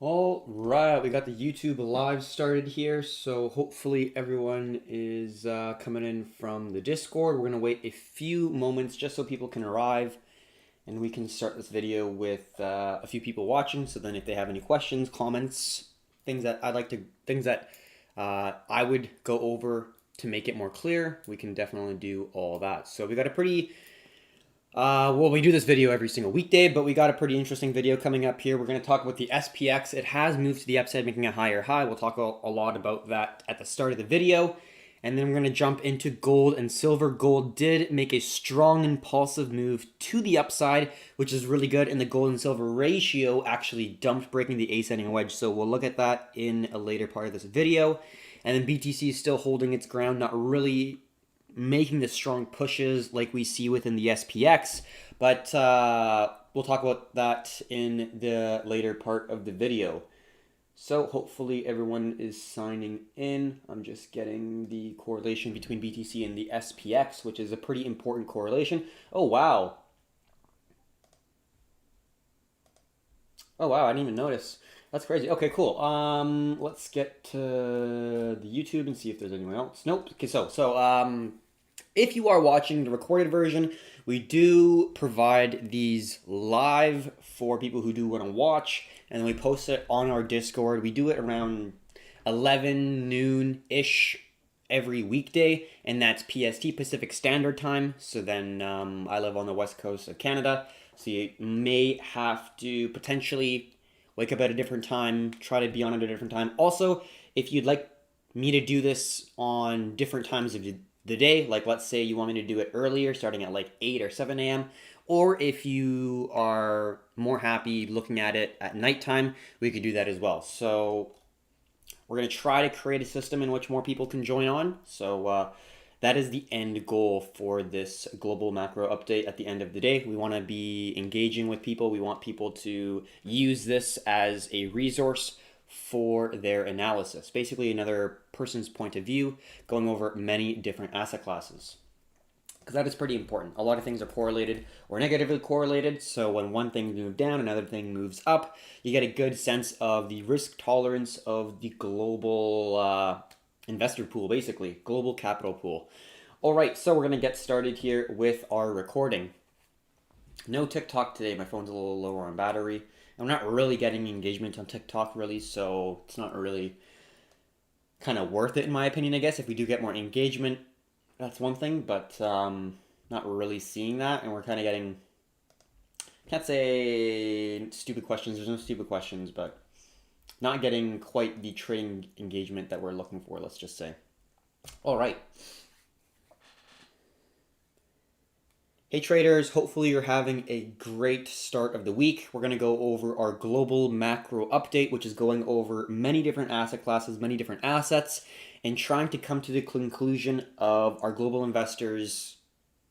All right, we got the YouTube live started here, so hopefully everyone is coming in from the Discord. We're gonna wait a few moments just so people can arrive, and we can start this video with a few people watching. So then, if they have any questions, comments, things that I would go over to make it more clear, we can definitely do all that. So we got a pretty well, we do this video every single weekday, but we got a pretty interesting video coming up here. We're going to talk about the SPX. It has moved to the upside, making a higher high. We'll talk a lot about that at the start of the video. And then we're going to jump into gold and silver. Gold did make a strong impulsive move to the upside, which is really good. And the gold and silver ratio actually dumped, breaking the ascending wedge. So we'll look at that in a later part of this video. And then BTC is still holding its ground, not really making the strong pushes like we see within the SPX, but we'll talk about that in the later part of the video. So hopefully everyone is signing in. I'm just getting the correlation between BTC and the SPX, which is a pretty important correlation. Oh wow. Oh wow, I didn't even notice. That's crazy. Okay, cool. Let's get to the YouTube and see if there's anyone else. Nope. Okay, if you are watching the recorded version, we do provide these live for people who do want to watch, and then we post it on our Discord. We do it around 11 noon ish every weekday, and that's PST, Pacific Standard Time. So then I live on the west coast of Canada, so you may have to potentially wake up at a different time, try to be on at a different time. Also, if you'd like me to do this on different times of the day, like let's say you want me to do it earlier, starting at like 8 or 7 a.m., or if you are more happy looking at it at nighttime, we could do that as well. So we're going to try to create a system in which more people can join on. So that is the end goal for this global macro update at the end of the day. We want to be engaging with people. We want people to use this as a resource for their analysis. Basically, another person's point of view going over many different asset classes, because that is pretty important. A lot of things are correlated or negatively correlated, so when one thing moves down, another thing moves up. You get a good sense of the risk tolerance of the global investor pool, basically, global capital pool. All right, so we're going to get started here with our recording. No TikTok today. My phone's a little lower on battery. I'm not really getting engagement on TikTok, really, so it's not really kind of worth it, in my opinion, I guess. If we do get more engagement, that's one thing, but not really seeing that, and we're kind of getting, can't say stupid questions, there's no stupid questions, but not getting quite the trading engagement that we're looking for, let's just say. All right. Hey traders, hopefully you're having a great start of the week. We're going to go over our global macro update, which is going over many different asset classes, many different assets, and trying to come to the conclusion of our global investors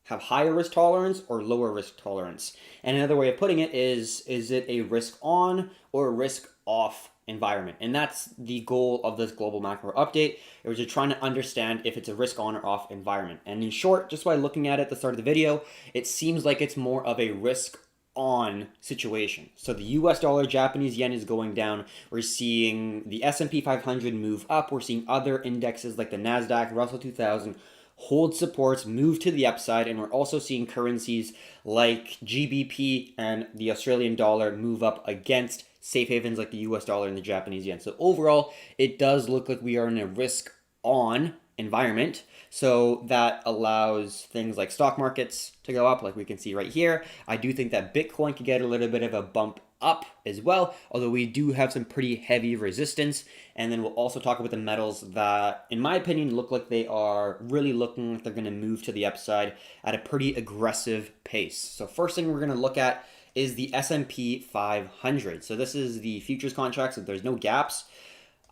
have higher risk tolerance or lower risk tolerance. And another way of putting it is it a risk on or a risk off environment? And that's the goal of this global macro update. It was just trying to understand if it's a risk on or off environment. And in short, just by looking at it at the start of the video, it seems like it's more of a risk on situation. So the US dollar, Japanese yen is going down. We're seeing the S&P 500 move up. We're seeing other indexes like the Nasdaq, Russell 2000 hold supports, move to the upside, and we're also seeing currencies like GBP and the Australian dollar move up against safe havens like the US dollar and the Japanese yen. So overall, it does look like we are in a risk on environment. So that allows things like stock markets to go up, like we can see right here. I do think that Bitcoin could get a little bit of a bump up as well, although we do have some pretty heavy resistance. And then we'll also talk about the metals that, in my opinion, look like they are really looking like they're going to move to the upside at a pretty aggressive pace. So first thing we're going to look at is the S&P 500. So this is the futures contracts, so there's no gaps.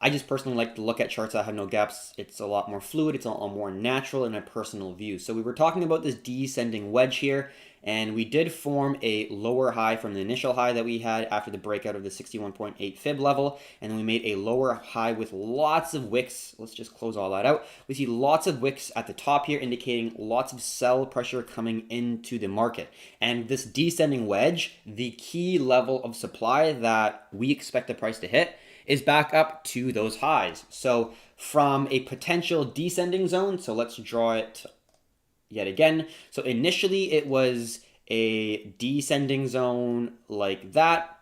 I just personally like to look at charts that have no gaps. It's a lot more fluid. It's a lot more natural in my personal view. So we were talking about this descending wedge here, And we did form a lower high from the initial high that we had after the breakout of the 61.8 fib level. And then we made a lower high with lots of wicks. Let's just close all that out. We see lots of wicks at the top here, indicating lots of sell pressure coming into the market. And this descending wedge, the key level of supply that we expect the price to hit, is back up to those highs. So from a potential descending zone, so let's draw it yet again. So initially it was a descending zone like that,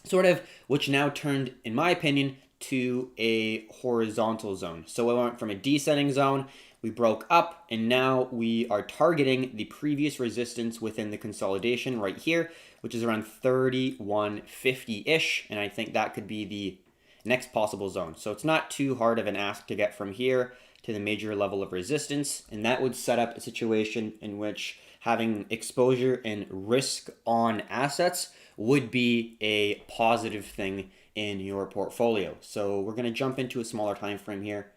sort of, which now turned, in my opinion, to a horizontal zone. So we went from a descending zone, we broke up, and now we are targeting the previous resistance within the consolidation right here, which is around 3150-ish, and I think that could be the next possible zone. So it's not too hard of an ask to get from here to the major level of resistance, and that would set up a situation in which having exposure and risk on assets would be a positive thing in your portfolio. So we're going to jump into a smaller time frame here,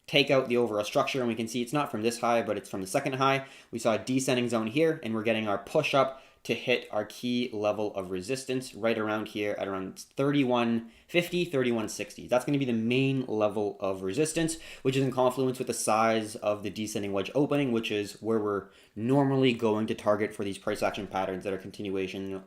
take out the overall structure, and we can see it's not from this high, but it's from the second high. We saw a descending zone here, and we're getting our push up to hit our key level of resistance right around here at around 3150, 3160. That's going to be the main level of resistance, which is in confluence with the size of the descending wedge opening, which is where we're normally going to target for these price action patterns that are continuation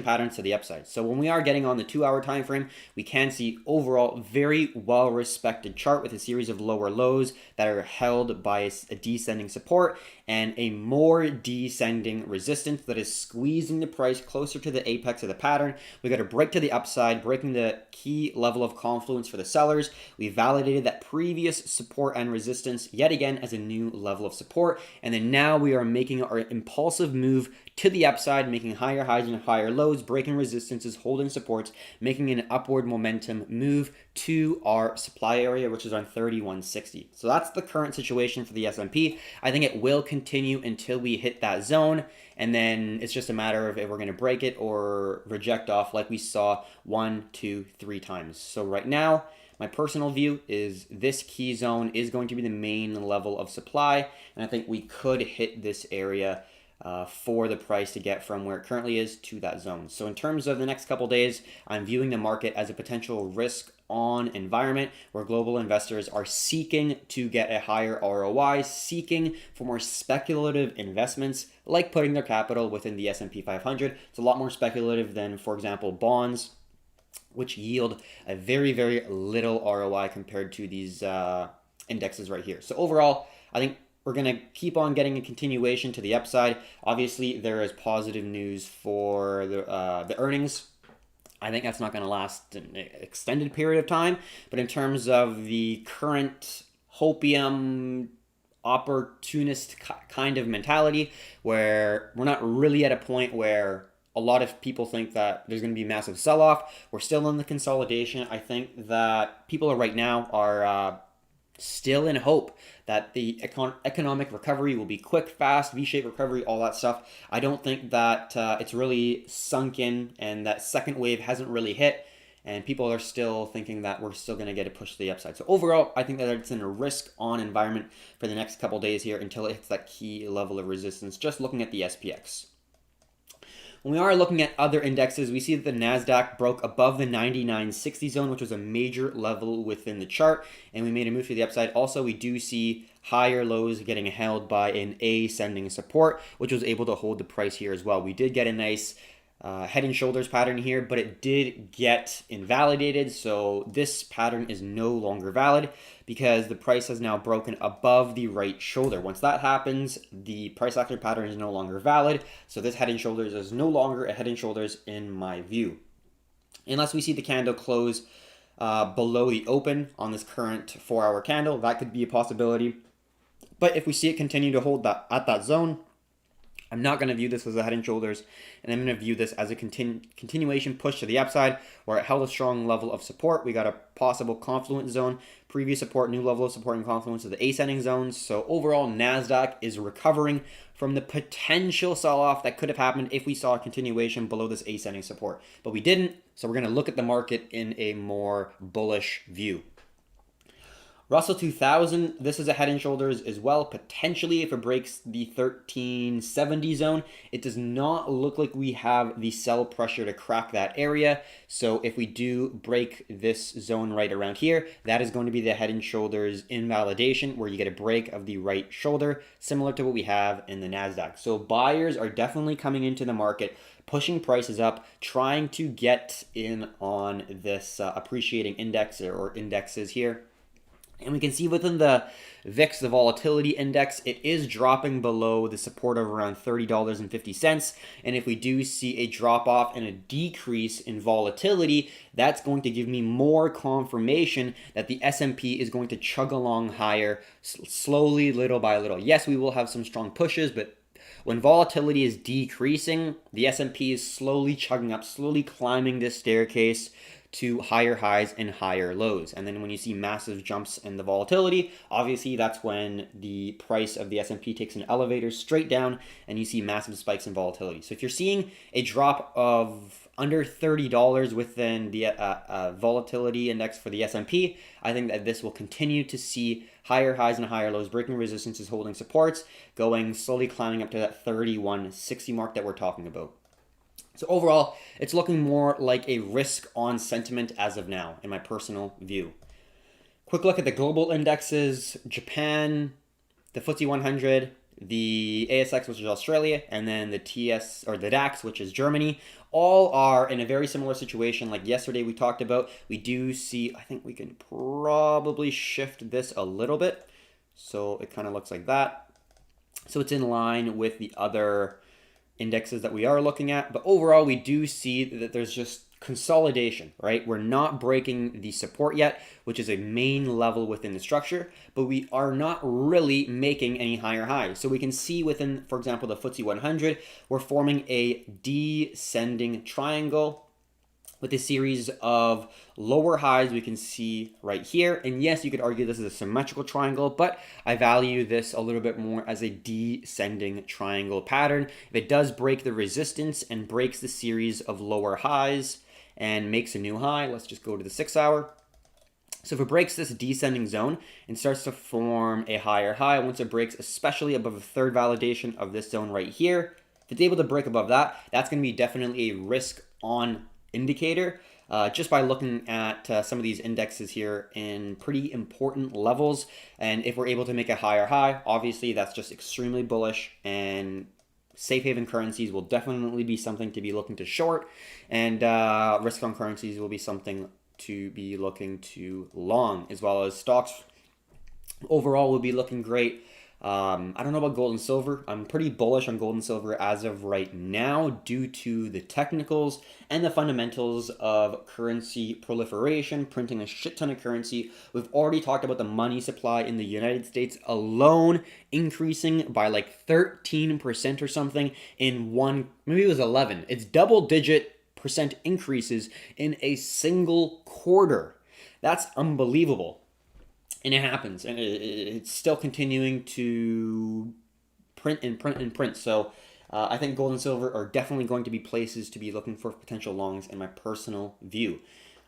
patterns to the upside. So when we are getting on the 2-hour time frame, we can see overall very well respected chart with a series of lower lows that are held by a descending support and a more descending resistance that is squeezing the price closer to the apex of the pattern. We got a break to the upside, breaking the key level of confluence for the sellers. We validated that previous support and resistance yet again as a new level of support, and then now we are making our impulsive move to the upside, making higher highs and higher lows, breaking resistances, holding supports, making an upward momentum move to our supply area, which is on 3160. So that's the current situation for the S&P. I think it will continue until we hit that zone, and then it's just a matter of if we're going to break it or reject off like we saw 1, 2, 3 times. So right now, my personal view is this key zone is going to be the main level of supply, and I think we could hit this area for the price to get from where it currently is to that zone. So in terms of the next couple days, I'm viewing the market as a potential risk on environment where global investors are seeking to get a higher ROI, seeking for more speculative investments like putting their capital within the S&P 500. It's a lot more speculative than, for example, bonds, which yield a very, very little ROI compared to these indexes right here. So overall, I think we're going to keep on getting a continuation to the upside. Obviously, there is positive news for the earnings. I think that's not going to last an extended period of time. But in terms of the current hopium opportunist kind of mentality, where we're not really at a point where a lot of people think that there's going to be a massive sell-off. We're still in the consolidation. I think that people right now are still in hope that the economic recovery will be quick, fast, V-shaped recovery, all that stuff. I don't think that it's really sunk in and that second wave hasn't really hit, and people are still thinking that we're still going to get a push to the upside. So overall, I think that it's in a risk-on environment for the next couple days here until it hits that key level of resistance, just looking at the SPX. When we are looking at other indexes, we see that the NASDAQ broke above the 99.60 zone, which was a major level within the chart, and we made a move to the upside. Also, we do see higher lows getting held by an ascending support, which was able to hold the price here as well. We did get a nice head and shoulders pattern here, but it did get invalidated, so this pattern is no longer valid because the price has now broken above the right shoulder. Once that happens, the price action pattern is no longer valid, so this head and shoulders is no longer a head and shoulders in my view. Unless we see the candle close below the open on this current 4-hour candle, that could be a possibility. But if we see it continue to hold that at that zone, I'm not going to view this as a head and shoulders, and I'm going to view this as a continuation push to the upside where it held a strong level of support. We got a possible confluence zone, previous support, new level of support and confluence of the ascending zones. So overall, NASDAQ is recovering from the potential sell-off that could have happened if we saw a continuation below this ascending support. But we didn't, so we're going to look at the market in a more bullish view. Russell 2000, this is a head and shoulders as well, potentially if it breaks the 1370 zone. It does not look like we have the sell pressure to crack that area. So if we do break this zone right around here, that is going to be the head and shoulders invalidation, where you get a break of the right shoulder, similar to what we have in the NASDAQ. So buyers are definitely coming into the market, pushing prices up, trying to get in on this appreciating index or indexes here. And we can see within the VIX, the volatility index, it is dropping below the support of around $30.50. And if we do see a drop off and a decrease in volatility, that's going to give me more confirmation that the S&P is going to chug along higher slowly, little by little. Yes, we will have some strong pushes, but when volatility is decreasing, the S&P is slowly chugging up, slowly climbing this staircase to higher highs and higher lows. And then when you see massive jumps in the volatility, obviously that's when the price of the S&P takes an elevator straight down and you see massive spikes in volatility. So if you're seeing a drop of under $30 within the volatility index for the S&P, I think that this will continue to see higher highs and higher lows, breaking resistances, holding supports, going slowly climbing up to that 3160 mark that we're talking about. So overall, it's looking more like a risk on sentiment as of now, in my personal view. Quick look at the global indexes: Japan, the FTSE 100, the ASX, which is Australia, and then the TS or the DAX, which is Germany. All are in a very similar situation like yesterday we talked about. We do see, I think we can probably shift this a little bit, so it kind of looks like that. So it's in line with the other indexes that we are looking at, but overall we do see that there's just consolidation, right? We're not breaking the support yet, which is a main level within the structure, but we are not really making any higher highs. So we can see within, for example, the FTSE 100, we're forming a descending triangle with a series of lower highs we can see right here. And yes, you could argue this is a symmetrical triangle, but I value this a little bit more as a descending triangle pattern. If it does break the resistance and breaks the series of lower highs and makes a new high, let's just go to the 6 hour. So if it breaks this descending zone and starts to form a higher high, once it breaks, especially above the third validation of this zone right here, if it's able to break above that, that's going to be definitely a risk on indicator, just by looking at some of these indexes here in pretty important levels. And if we're able to make a higher high, obviously that's just extremely bullish, and safe haven currencies will definitely be something to be looking to short, and risk on currencies will be something to be looking to long, as well as stocks overall will be looking great. I don't know about gold and silver. I'm pretty bullish on gold and silver as of right now due to the technicals and the fundamentals of currency proliferation, printing a shit ton of currency. We've already talked about the money supply in the United States alone increasing by like 13% or something in maybe it was 11. It's double-digit percent increases in a single quarter. That's unbelievable. And it happens, and it's still continuing to print and print and print. So I think gold and silver are definitely going to be places to be looking for potential longs in my personal view.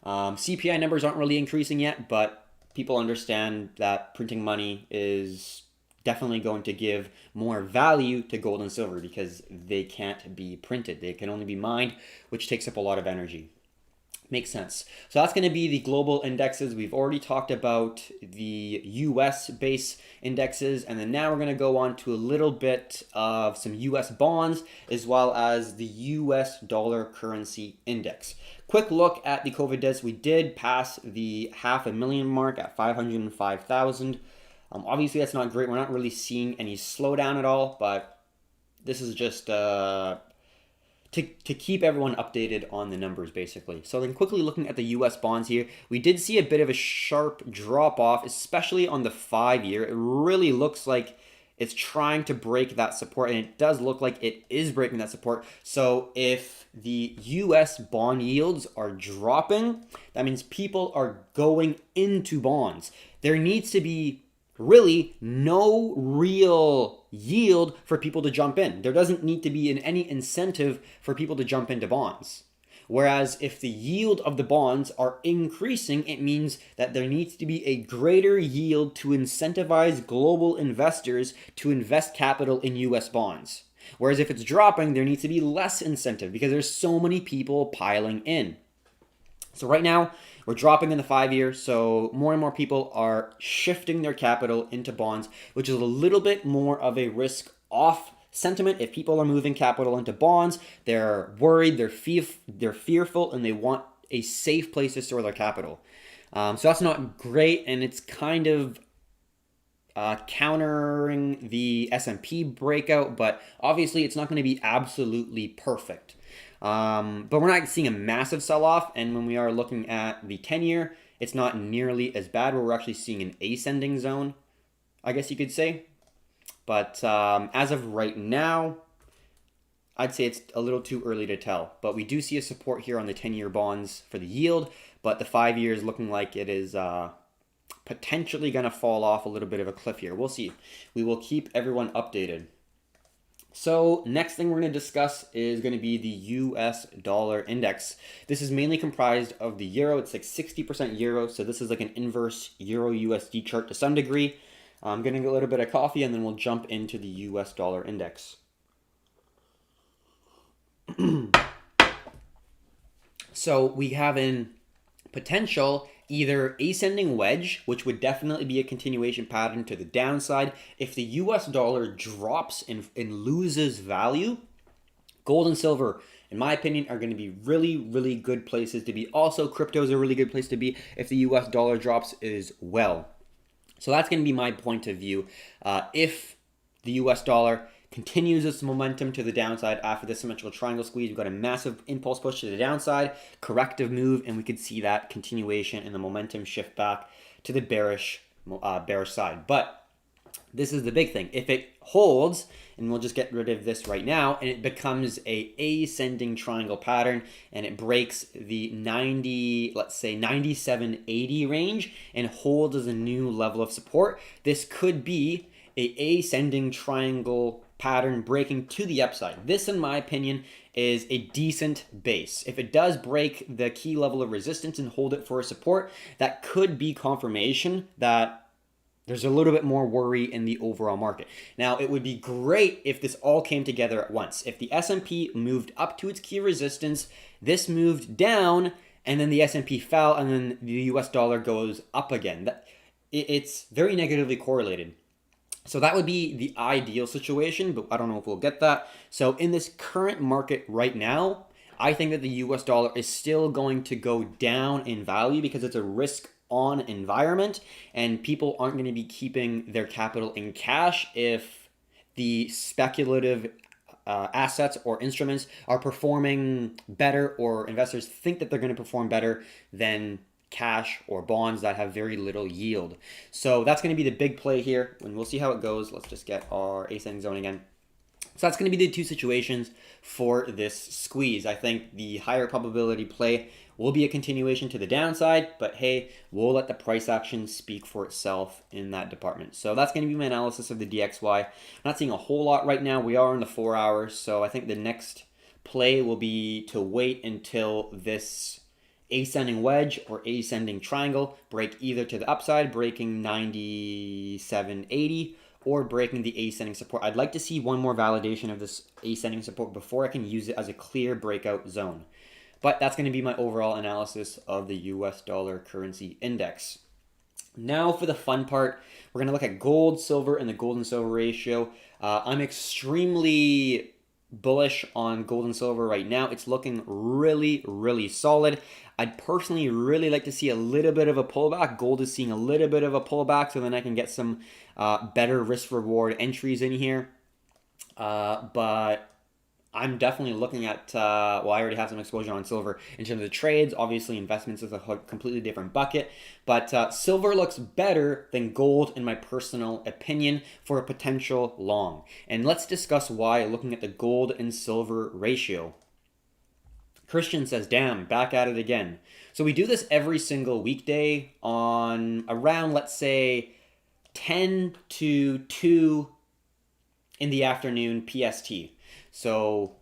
CPI numbers aren't really increasing yet, but people understand that printing money is definitely going to give more value to gold and silver because they can't be printed. They can only be mined, which takes up a lot of energy. Makes sense. So that's going to be the global indexes. We've already talked about the US base indexes, and then now we're going to go on to a little bit of some US bonds as well as the US dollar currency index. Quick look at the COVID deaths. We did pass the 500,000 mark at 505,000. Obviously, that's not great. We're not really seeing any slowdown at all, but this is just to keep everyone updated on the numbers, basically. So then quickly looking at the US bonds here, we did see a bit of a sharp drop off, especially on the 5-year. It really looks like it's trying to break that support, and it does look like it is breaking that support. So if the US bond yields are dropping, that means people are going into bonds. There needs to be really no real yield for people to jump in. There doesn't need to be any incentive for people to jump into bonds. Whereas if the yield of the bonds are increasing, it means that there needs to be a greater yield to incentivize global investors to invest capital in US bonds. Whereas if it's dropping, there needs to be less incentive because there's so many people piling in. So right now, we're dropping in the 5-year, so more and more people are shifting their capital into bonds, which is a little bit more of a risk-off sentiment. If people are moving capital into bonds, they're worried, they're fearful, and they want a safe place to store their capital. So that's not great, and it's kind of countering the S&P breakout, but obviously it's not going to be absolutely perfect. But we're not seeing a massive sell-off, and when we are looking at the 10-year, it's not nearly as bad. We're actually seeing an ascending zone, I guess you could say. But as of right now, I'd say it's a little too early to tell. But we do see a support here on the 10-year bonds for the yield, but the 5-year is looking like it is potentially going to fall off a little bit of a cliff here. We'll see. We will keep everyone updated. So next thing we're going to discuss is going to be the US dollar index. This is mainly comprised of the euro. It's like 60% euro, so this is like an inverse euro USD chart to some degree. I'm getting a little bit of coffee and then we'll jump into the US dollar index. So we have in potential either ascending wedge, which would definitely be a continuation pattern to the downside. If the US dollar drops and loses value, gold and silver, in my opinion, are going to be really, really good places to be. Also, crypto is a really good place to be if the US dollar drops as well. So that's going to be my point of view. If the US dollar continues its momentum to the downside after the symmetrical triangle squeeze, we've got a massive impulse push to the downside, corrective move, and we could see that continuation and the momentum shift back to the bearish side. But this is the big thing. If it holds, and we'll just get rid of this right now, and it becomes a ascending triangle pattern, and it breaks the 90, let's say 97.80 range, and holds as a new level of support, this could be a ascending triangle pattern breaking to the upside. This, in my opinion, is a decent base. If it does break the key level of resistance and hold it for a support, that could be confirmation that there's a little bit more worry in the overall market. Now, it would be great if this all came together at once. If the S&P moved up to its key resistance, this moved down, and then the S&P fell, and then the US dollar goes up again. It's very negatively correlated. So that would be the ideal situation, but I don't know if we'll get that. So in this current market right now, I think that the US dollar is still going to go down in value because it's a risk-on environment, and people aren't going to be keeping their capital in cash if the speculative assets or instruments are performing better, or investors think that they're going to perform better than cash or bonds that have very little yield. So that's going to be the big play here, and we'll see how it goes. Let's just get our ascending zone again. So that's going to be the two situations for this squeeze. I think the higher probability play will be a continuation to the downside, but hey, we'll let the price action speak for itself in that department. So that's going to be my analysis of the DXY. I'm not seeing a whole lot right now. We are in the 4 hours, so I think the next play will be to wait until this ascending wedge or ascending triangle break either to the upside, breaking 97.80, or breaking the ascending support. I'd like to see one more validation of this ascending support before I can use it as a clear breakout zone. But that's going to be my overall analysis of the US dollar currency index. Now for the fun part, we're going to look at gold, silver, and the gold and silver ratio. I'm extremely bullish on gold and silver right now. It's looking really, really solid. I'd personally really like to see a little bit of a pullback. Gold is seeing a little bit of a pullback, so then I can get some better risk-reward entries in here. But I'm definitely looking at, well, I already have some exposure on silver in terms of the trades. Obviously, investments is a completely different bucket. But silver looks better than gold, in my personal opinion, for a potential long. And let's discuss why, looking at the gold and silver ratio. Christian says, damn, back at it again. So we do this every single weekday on around, let's say, 10 to 2 in the afternoon PST. So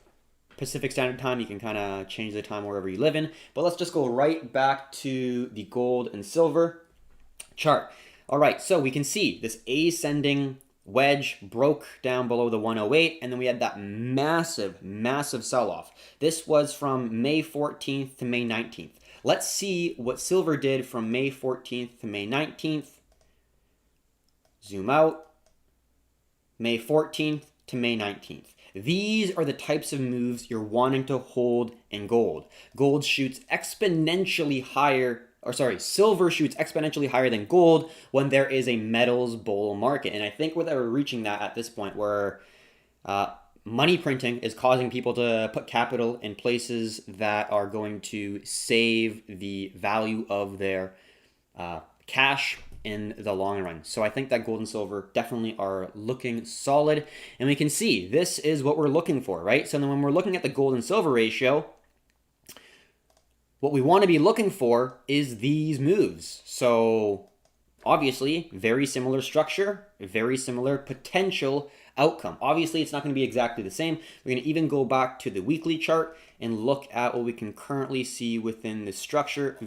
Pacific Standard Time. You can kind of change the time wherever you live in. But let's just go right back to the gold and silver chart. All right, so we can see this ascending wedge broke down below the 108, and then we had that massive, massive sell-off. This was from May 14th to May 19th. Let's see what silver did from May 14th to May 19th. Zoom out. May 14th to May 19th. These are the types of moves you're wanting to hold in gold. Gold shoots exponentially higher, or sorry, silver shoots exponentially higher than gold when there is a metals bull market. And I think that we're reaching that at this point where money printing is causing people to put capital in places that are going to save the value of their cash in the long run. So I think that gold and silver definitely are looking solid. And we can see this is what we're looking for, right? So then when we're looking at the gold and silver ratio, what we want to be looking for is these moves. So obviously, very similar structure, very similar potential outcome. Obviously, it's not going to be exactly the same. We're going to even go back to the weekly chart and look at what we can currently see within the structure.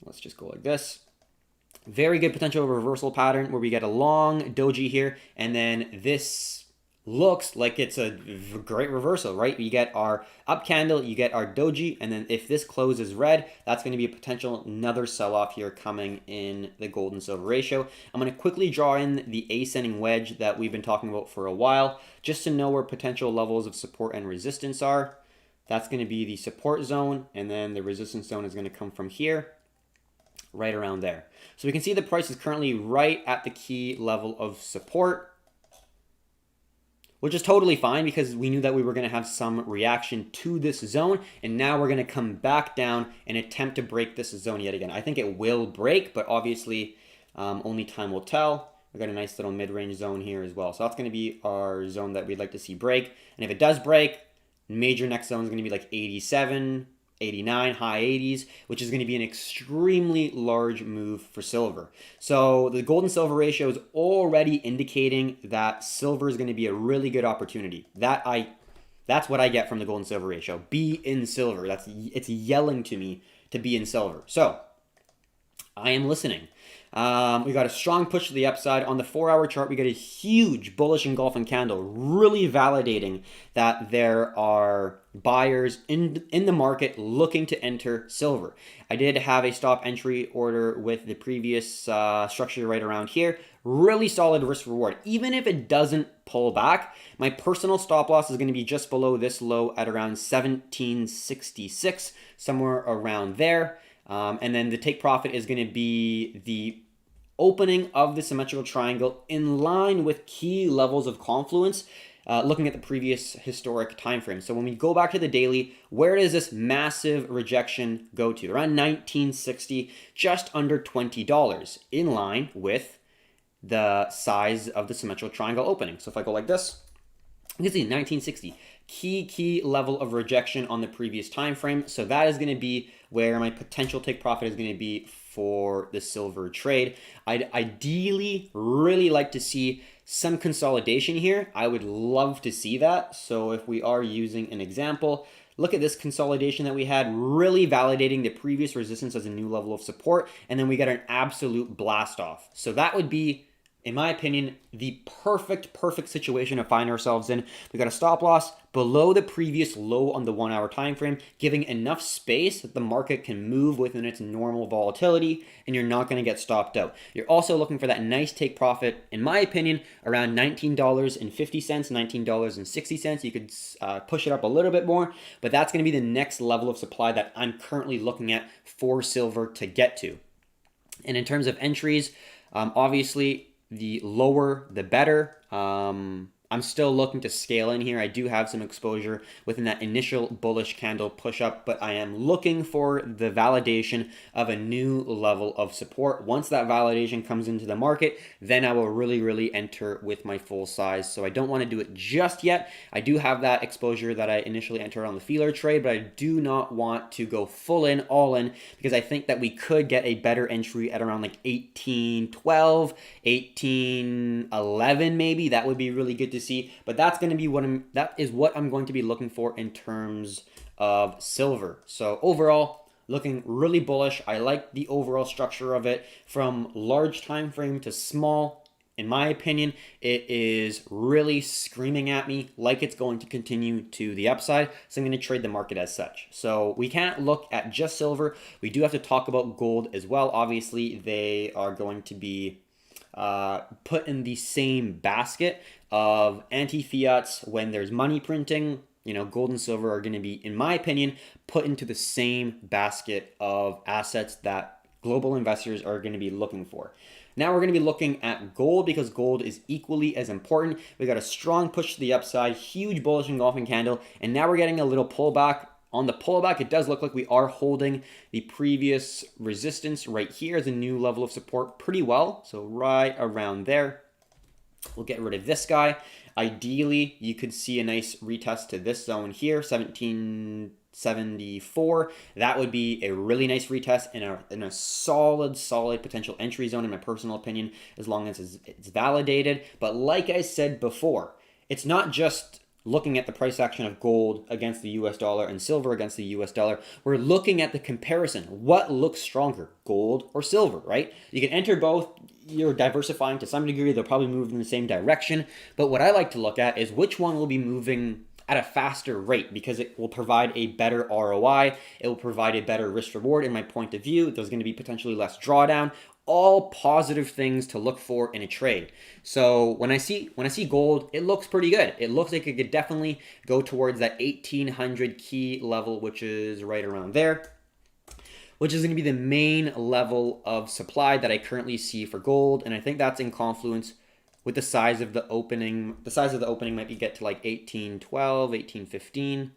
Let's just go like this. Very good potential reversal pattern where we get a long doji here, and then this looks like it's a great reversal, right? You get our up candle, you get our doji, and then if this closes red, that's going to be a potential another sell-off here coming in the gold and silver ratio. I'm going to quickly draw in the ascending wedge that we've been talking about for a while, just to know where potential levels of support and resistance are. That's going to be the support zone, and then the resistance zone is going to come from here, right around there. So we can see the price is currently right at the key level of support, which is totally fine because we knew that we were going to have some reaction to this zone, and now we're going to come back down and attempt to break this zone yet again. I think it will break, but obviously only time will tell. We've got a nice little mid-range zone here as well. So that's going to be our zone that we'd like to see break. And if it does break, major next zone is going to be like 87, 89, high 80s, which is going to be an extremely large move for silver. So the gold and silver ratio is already indicating that silver is going to be a really good opportunity. That's what I get from the gold and silver ratio. Be in silver. It's yelling to me to be in silver. So I am listening. We got a strong push to the upside. On the 4-hour chart, we got a huge bullish engulfing candle, really validating that there are buyers in the market looking to enter silver. I did have a stop entry order with the previous structure right around here. Really solid risk reward. Even if it doesn't pull back, my personal stop loss is going to be just below this low at around 1766, somewhere around there. And then the take profit is going to be the opening of the symmetrical triangle in line with key levels of confluence, looking at the previous historic time frame. So when we go back to the daily, where does this massive rejection go to? Around 1960, just under $20, in line with the size of the symmetrical triangle opening. So if I go like this, you can see 1960. Key level of rejection on the previous time frame. So that is going to be where my potential take profit is going to be for the silver trade. I'd ideally really like to see some consolidation here. I would love to see that. So if we are using an example, look at this consolidation that we had, really validating the previous resistance as a new level of support. And then we got an absolute blast off. So that would be, in my opinion, the perfect situation to find ourselves in. We got a stop loss below the previous low on the 1-hour time frame, giving enough space that the market can move within its normal volatility, and you're not going to get stopped out. You're also looking for that nice take profit, in my opinion, around $19.50, $19.60. You could push it up a little bit more, but that's going to be the next level of supply that I'm currently looking at for silver to get to. And in terms of entries, obviously, the lower, the better. I'm still looking to scale in here. I do have some exposure within that initial bullish candle push up, but I am looking for the validation of a new level of support. Once that validation comes into the market, then I will really enter with my full size. So I don't want to do it just yet. I do have that exposure that I initially entered on the feeler trade, but I do not want to go full in, all in, because I think that we could get a better entry at around like 1812, 1811 maybe. That would be really good to to see. But that's going to be that is what I'm going to be looking for in terms of silver. So overall, looking really bullish. I like the overall structure of it from large time frame to small. In my opinion, it is really screaming at me like it's going to continue to the upside. So I'm going to trade the market as such. So we can't look at just silver. We do have to talk about gold as well. Obviously, they are going to be put in the same basket of anti-fiats when there's money printing. You know, gold and silver are going to be, in my opinion, put into the same basket of assets that global investors are going to be looking for. Now we're going to be looking at gold because gold is equally as important. We got a strong push to the upside, huge bullish engulfing candle, and now we're getting a little pullback. On the pullback, it does look like we are holding the previous resistance right here as a new level of support pretty well. So right around there. We'll get rid of this guy. Ideally, you could see a nice retest to this zone here, 1774. That would be a really nice retest in a solid potential entry zone, in my personal opinion, as long as it's validated. But like I said before, it's not just looking at the price action of gold against the US dollar and silver against the US dollar. We're looking at the comparison. What looks stronger, gold or silver, right? You can enter both. You're diversifying to some degree. They'll probably move in the same direction. But what I like to look at is which one will be moving at a faster rate, because it will provide a better ROI. It will provide a better risk reward in my point of view. There's going to be potentially less drawdown. All positive things to look for in a trade. So when I see gold, it looks pretty good. It looks like it could definitely go towards that 1800 key level, which is right around there, which is going to be the main level of supply that I currently see for gold. And I think that's in confluence with the size of the opening. The size of the opening might be get to like 1812, 1815.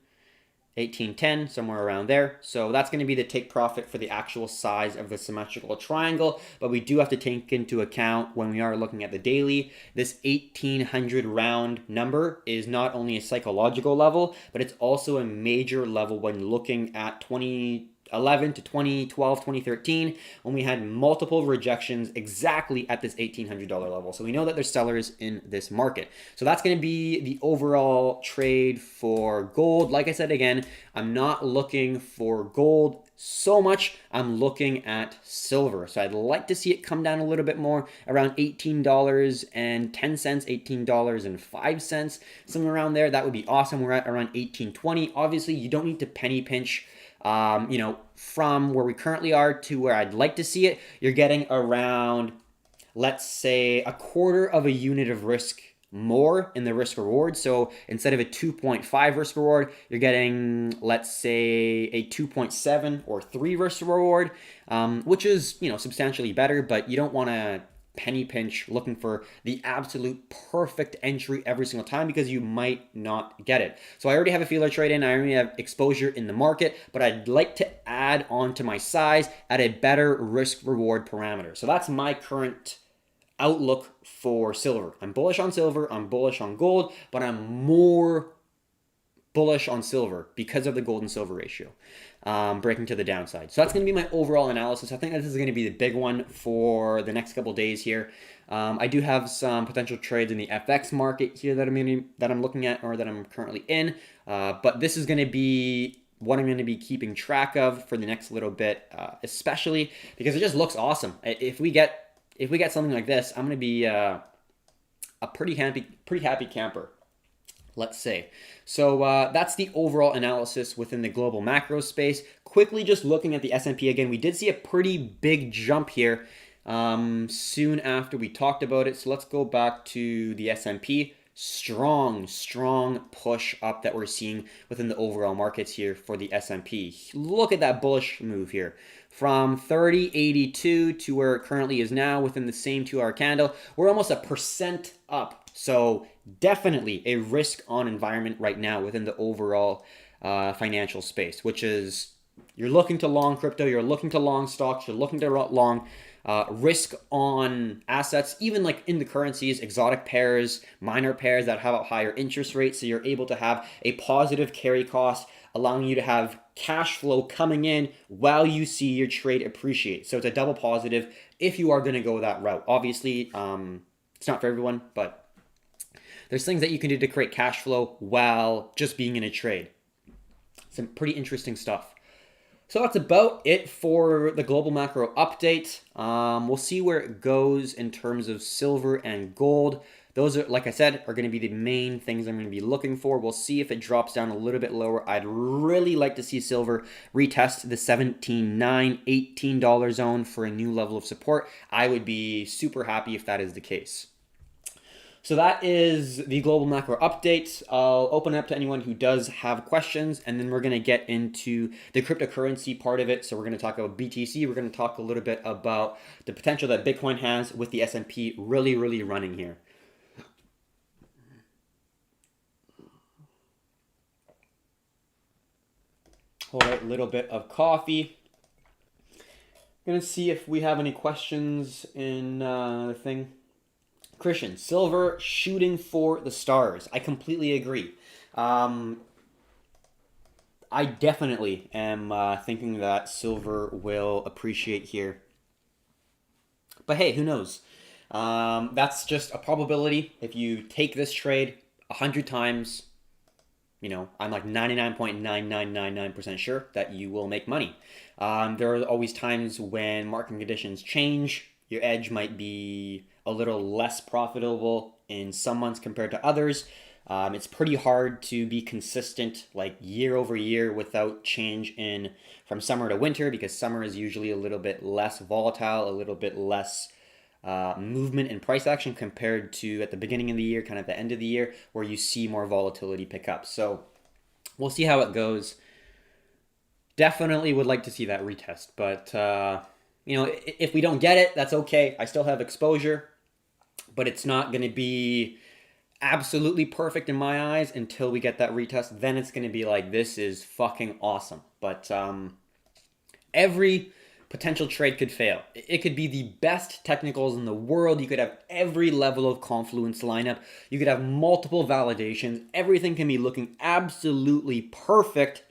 1810, somewhere around there. So that's going to be the take profit for the actual size of the symmetrical triangle. But we do have to take into account when we are looking at the daily, this 1800 round number is not only a psychological level, but it's also a major level when looking at 2011 to 2012, 2013, when we had multiple rejections exactly at this $1,800 level. So we know that there's sellers in this market. So that's going to be the overall trade for gold. Like I said, again, I'm not looking for gold so much. I'm looking at silver. So I'd like to see it come down a little bit more, around $18.10, $18.05, somewhere around there. That would be awesome. We're at around 1820. Obviously, you don't need to penny pinch. From where we currently are to where I'd like to see it, you're getting around, let's say, a quarter of a unit of risk more in the risk reward. So instead of a 2.5 risk reward, you're getting, let's say, a 2.7 or 3 risk reward, which is, substantially better, but you don't want to penny pinch looking for the absolute perfect entry every single time, because you might not get it. So I already have a feeler trade in. I already have exposure in the market, but I'd like to add on to my size at a better risk reward parameter. So that's my current outlook for silver. I'm bullish on silver. I'm bullish on gold, but I'm more bullish on silver because of the gold and silver ratio breaking to the downside. So that's going to be my overall analysis. I think this is going to be the big one for the next couple days here. I do have some potential trades in the FX market here that I'm looking at, or that I'm currently in. But this is going to be what I'm going to be keeping track of for the next little bit, especially because it just looks awesome. If we get something like this, I'm going to be a pretty happy camper, let's say. So that's the overall analysis within the global macro space. Quickly just looking at the S&P again, we did see a pretty big jump here soon after we talked about it. So let's go back to the S&P. Strong push up that we're seeing within the overall markets here for the S&P. Look at that bullish move here. From 30.82 to where it currently is now within the same 2-hour candle. We're almost 1% up. So definitely a risk on environment right now within the overall financial space, which is you're looking to long crypto, you're looking to long stocks, you're looking to long risk on assets, even like in the currencies, exotic pairs, minor pairs that have a higher interest rate. So you're able to have a positive carry cost, allowing you to have cash flow coming in while you see your trade appreciate. So it's a double positive if you are going to go that route. Obviously, it's not for everyone, but There's things that you can do to create cash flow while just being in a trade. Some pretty interesting stuff. So that's about it for the global macro update. We'll see where it goes in terms of silver and gold. Those are, like I said, are going to be the main things I'm going to be looking for. We'll see if it drops down a little bit lower. I'd really like to see silver retest the $17.9, $18 zone for a new level of support. I would be super happy if that is the case. So that is the global macro update. I'll open it up to anyone who does have questions, and then we're going to get into the cryptocurrency part of it. So we're going to talk about BTC. We're going to talk a little bit about the potential that Bitcoin has with the S&P really, really running here. All right, little bit of coffee. Gonna see if we have any questions in the thing. Christian, silver shooting for the stars. I completely agree. I definitely am thinking that silver will appreciate here. But hey, who knows? That's just a probability. If you take this trade 100 times, I'm like 99.9999% sure that you will make money. There are always times when market conditions change. Your edge might be a little less profitable in some months compared to others. It's pretty hard to be consistent like year over year without change in from summer to winter, because summer is usually a little bit less volatile, a little bit less movement in price action compared to at the beginning of the year, kind of the end of the year, where you see more volatility pick up. So we'll see how it goes. Definitely would like to see that retest, but if we don't get it, that's okay. I still have exposure, but it's not going to be absolutely perfect in my eyes until we get that retest. Then it's going to be like, this is fucking awesome. But every potential trade could fail. It could be the best technicals in the world. You could have every level of confluence lineup. You could have multiple validations. Everything can be looking absolutely perfect,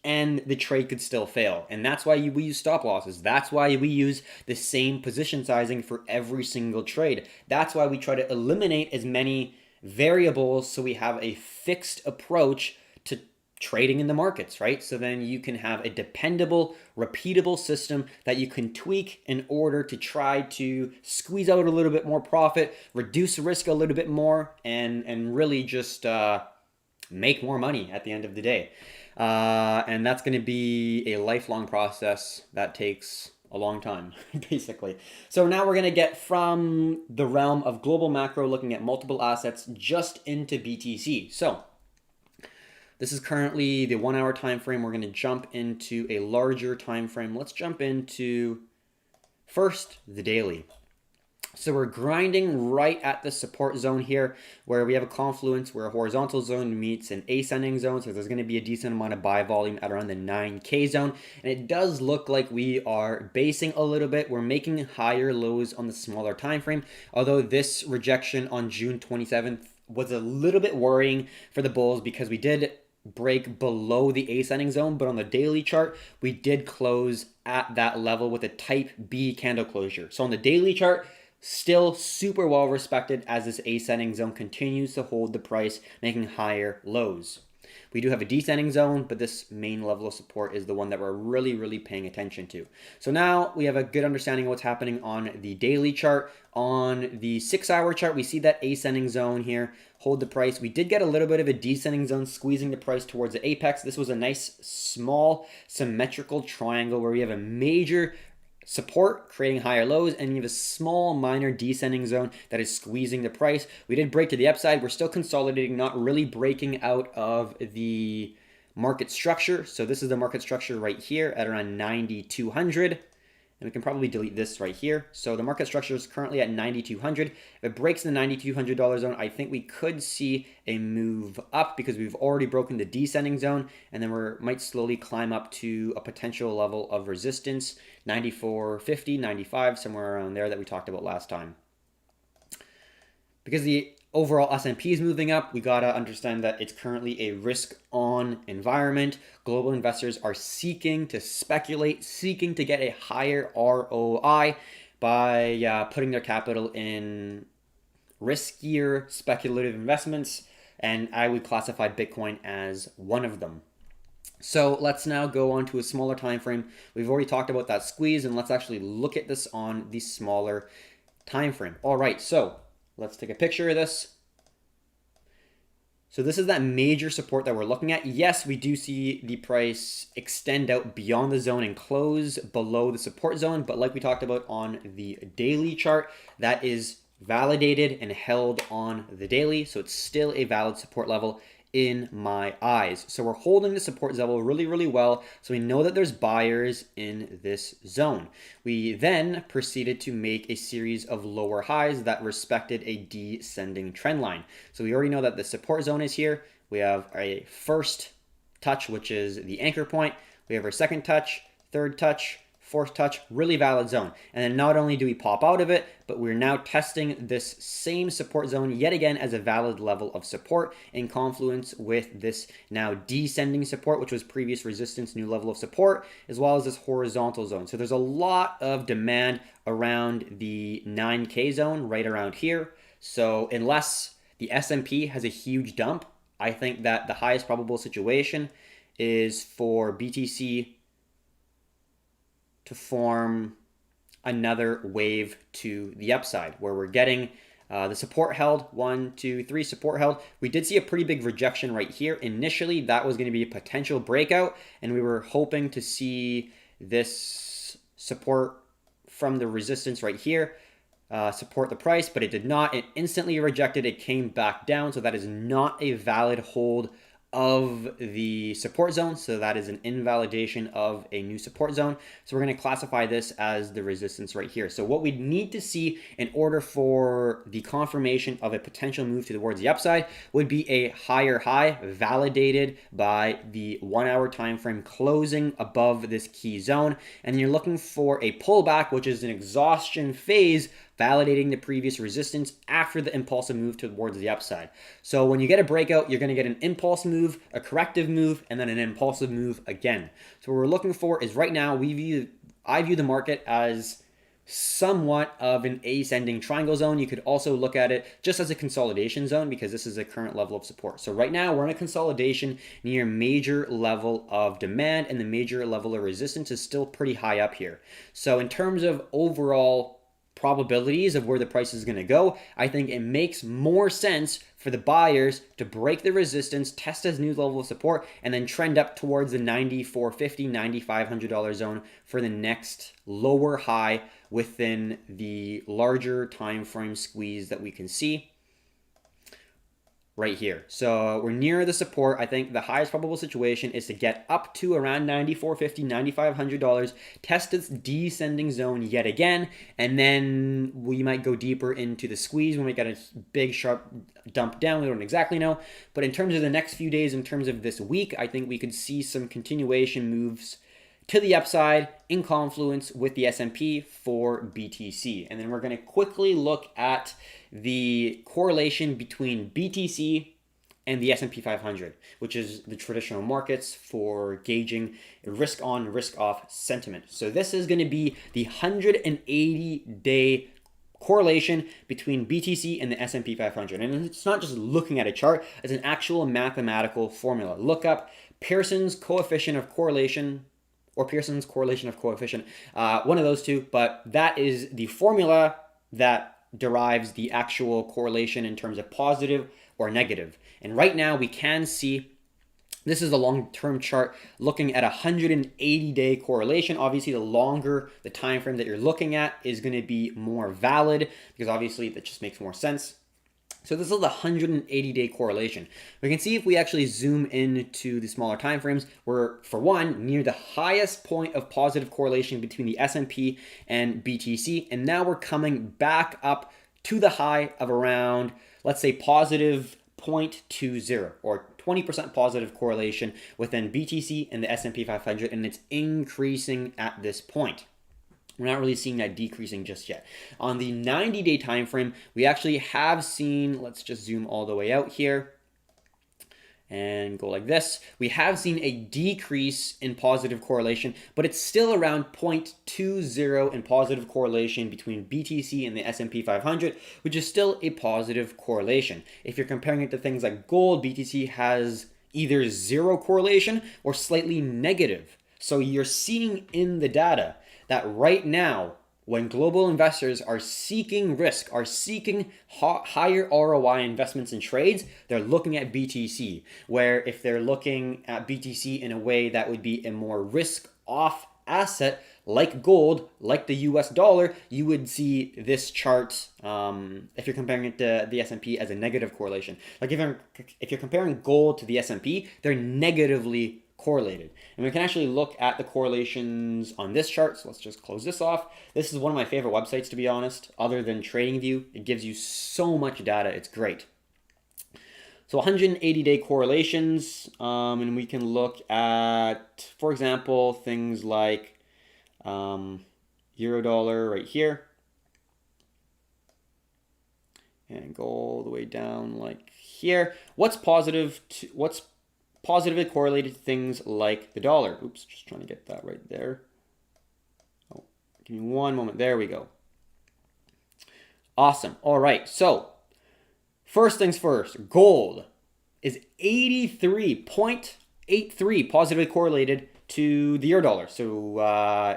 and the trade could still fail. And that's why we use stop losses. That's why we use the same position sizing for every single trade. That's why we try to eliminate as many variables so we have a fixed approach to trading in the markets, right? So then you can have a dependable, repeatable system that you can tweak in order to try to squeeze out a little bit more profit, reduce risk a little bit more, and really just make more money at the end of the day. And that's going to be a lifelong process that takes a long time, basically. So now we're going to get from the realm of global macro, looking at multiple assets, just into BTC. So this is currently the 1 hour time frame. We're going to jump into a larger time frame. Let's jump into first the daily. So we're grinding right at the support zone here, where we have a confluence where a horizontal zone meets an ascending zone. So there's going to be a decent amount of buy volume at around the 9K zone. And it does look like we are basing a little bit. We're making higher lows on the smaller time frame, although this rejection on June 27th was a little bit worrying for the bulls, because we did break below the ascending zone, but on the daily chart we did close at that level with a type B candle closure. So on the daily chart, still super well respected as this ascending zone continues to hold the price, making higher lows. We do have a descending zone, but this main level of support is the one that we're really, really paying attention to. So now we have a good understanding of what's happening on the daily chart. On the 6 hour chart, we see that ascending zone here hold the price. We did get a little bit of a descending zone squeezing the price towards the apex. This was a nice small symmetrical triangle where we have a major support creating higher lows, and you have a small minor descending zone that is squeezing the price. We did break to the upside. We're still consolidating, not really breaking out of the market structure. So this is the market structure right here at around 9,200. And we can probably delete this right here. So the market structure is currently at 9,200. If it breaks the $9,200 zone, I think we could see a move up, because we've already broken the descending zone, and then we might slowly climb up to a potential level of resistance, 94.50, 95, somewhere around there that we talked about last time. Because the overall S&P is moving up, we gotta understand that it's currently a risk-on environment. Global investors are seeking to speculate, seeking to get a higher ROI by putting their capital in riskier speculative investments, and I would classify Bitcoin as one of them. So let's now go on to a smaller time frame. We've already talked about that squeeze, and let's actually look at this on the smaller time frame. All right, so let's take a picture of this. So this is that major support that we're looking at. Yes, we do see the price extend out beyond the zone and close below the support zone, but like we talked about on the daily chart, that is validated and held on the daily, so it's still a valid support level in my eyes. So we're holding the support level really, really well. So we know that there's buyers in this zone. We then proceeded to make a series of lower highs that respected a descending trend line. So we already know that the support zone is here. We have a first touch, which is the anchor point. We have our second touch, third touch, fourth touch, really valid zone. And then not only do we pop out of it, but we're now testing this same support zone yet again as a valid level of support in confluence with this now descending support, which was previous resistance, new level of support, as well as this horizontal zone. So there's a lot of demand around the 9K zone right around here. So unless the S&P has a huge dump, I think that the highest probable situation is for BTC to form another wave to the upside where we're getting the support held, 1, 2, 3, support held. We did see a pretty big rejection right here. Initially, that was going to be a potential breakout, and we were hoping to see this support from the resistance right here support the price, but it did not. It instantly rejected. It came back down, so that is not a valid hold of the support zone, so that is an invalidation of a new support zone. So we're going to classify this as the resistance right here. So what we need to see in order for the confirmation of a potential move towards the upside would be a higher high validated by the 1 hour time frame closing above this key zone, and you're looking for a pullback, which is an exhaustion phase validating the previous resistance after the impulsive move towards the upside. So when you get a breakout, you're going to get an impulse move, a corrective move, and then an impulsive move again. So what we're looking for is right now, I view the market as somewhat of an ascending triangle zone. You could also look at it just as a consolidation zone because this is a current level of support. So right now we're in a consolidation near major level of demand, and the major level of resistance is still pretty high up here. So in terms of overall probabilities of where the price is going to go, I think it makes more sense for the buyers to break the resistance, test as new level of support, and then trend up towards the $9,450, $9,500 zone for the next lower high within the larger time frame squeeze that we can see right here. So we're near the support. I think the highest probable situation is to get up to around $9,450, $9,500, test this descending zone yet again, and then we might go deeper into the squeeze. We might get a big sharp dump down. We don't exactly know. But in terms of the next few days, in terms of this week, I think we could see some continuation moves to the upside in confluence with the S&P for BTC. And then we're going to quickly look at the correlation between BTC and the S&P 500, which is the traditional markets for gauging risk on, risk off sentiment. So this is going to be the 180-day correlation between BTC and the S&P 500. And it's not just looking at a chart, it's an actual mathematical formula. Look up Pearson's coefficient of correlation, or Pearson's correlation of coefficient, one of those two, but that is the formula that derives the actual correlation in terms of positive or negative. And right now we can see this is a long-term chart looking at a 180-day correlation. Obviously, the longer the time frame that you're looking at is going to be more valid because obviously that just makes more sense. So this is the 180-day correlation. We can see if we actually zoom into the smaller time frames, we're, for one, near the highest point of positive correlation between the S&P and BTC, and now we're coming back up to the high of around, let's say, positive 0.20 or 20% positive correlation within BTC and the S&P 500, and it's increasing at this point. We're not really seeing that decreasing just yet. On the 90-day time frame, we actually have seen, let's just zoom all the way out here. and go like this. We have seen a decrease in positive correlation, but it's still around 0.20 in positive correlation between BTC and the S&P 500, which is still a positive correlation. If you're comparing it to things like gold, BTC has either zero correlation or slightly negative. So you're seeing in the data that right now, when global investors are seeking risk, are seeking higher ROI investments and trades, they're looking at BTC. Where if they're looking at BTC in a way that would be a more risk-off asset, like gold, like the US dollar, you would see this chart, if you're comparing it to the S&P, as a negative correlation. Like if you're comparing gold to the S&P, they're negatively correlated. And we can actually look at the correlations on this chart. So let's just close this off. This is one of my favorite websites, to be honest, other than TradingView. It gives you so much data. It's great. So 180-day correlations, and we can look at, for example, things like euro dollar right here, and go all the way down like here. What's positively correlated to things like the dollar? Oops, just trying to get that right there. Oh, give me one moment. There we go. Awesome. All right. So first things first, gold is 83.83 positively correlated to the euro dollar, so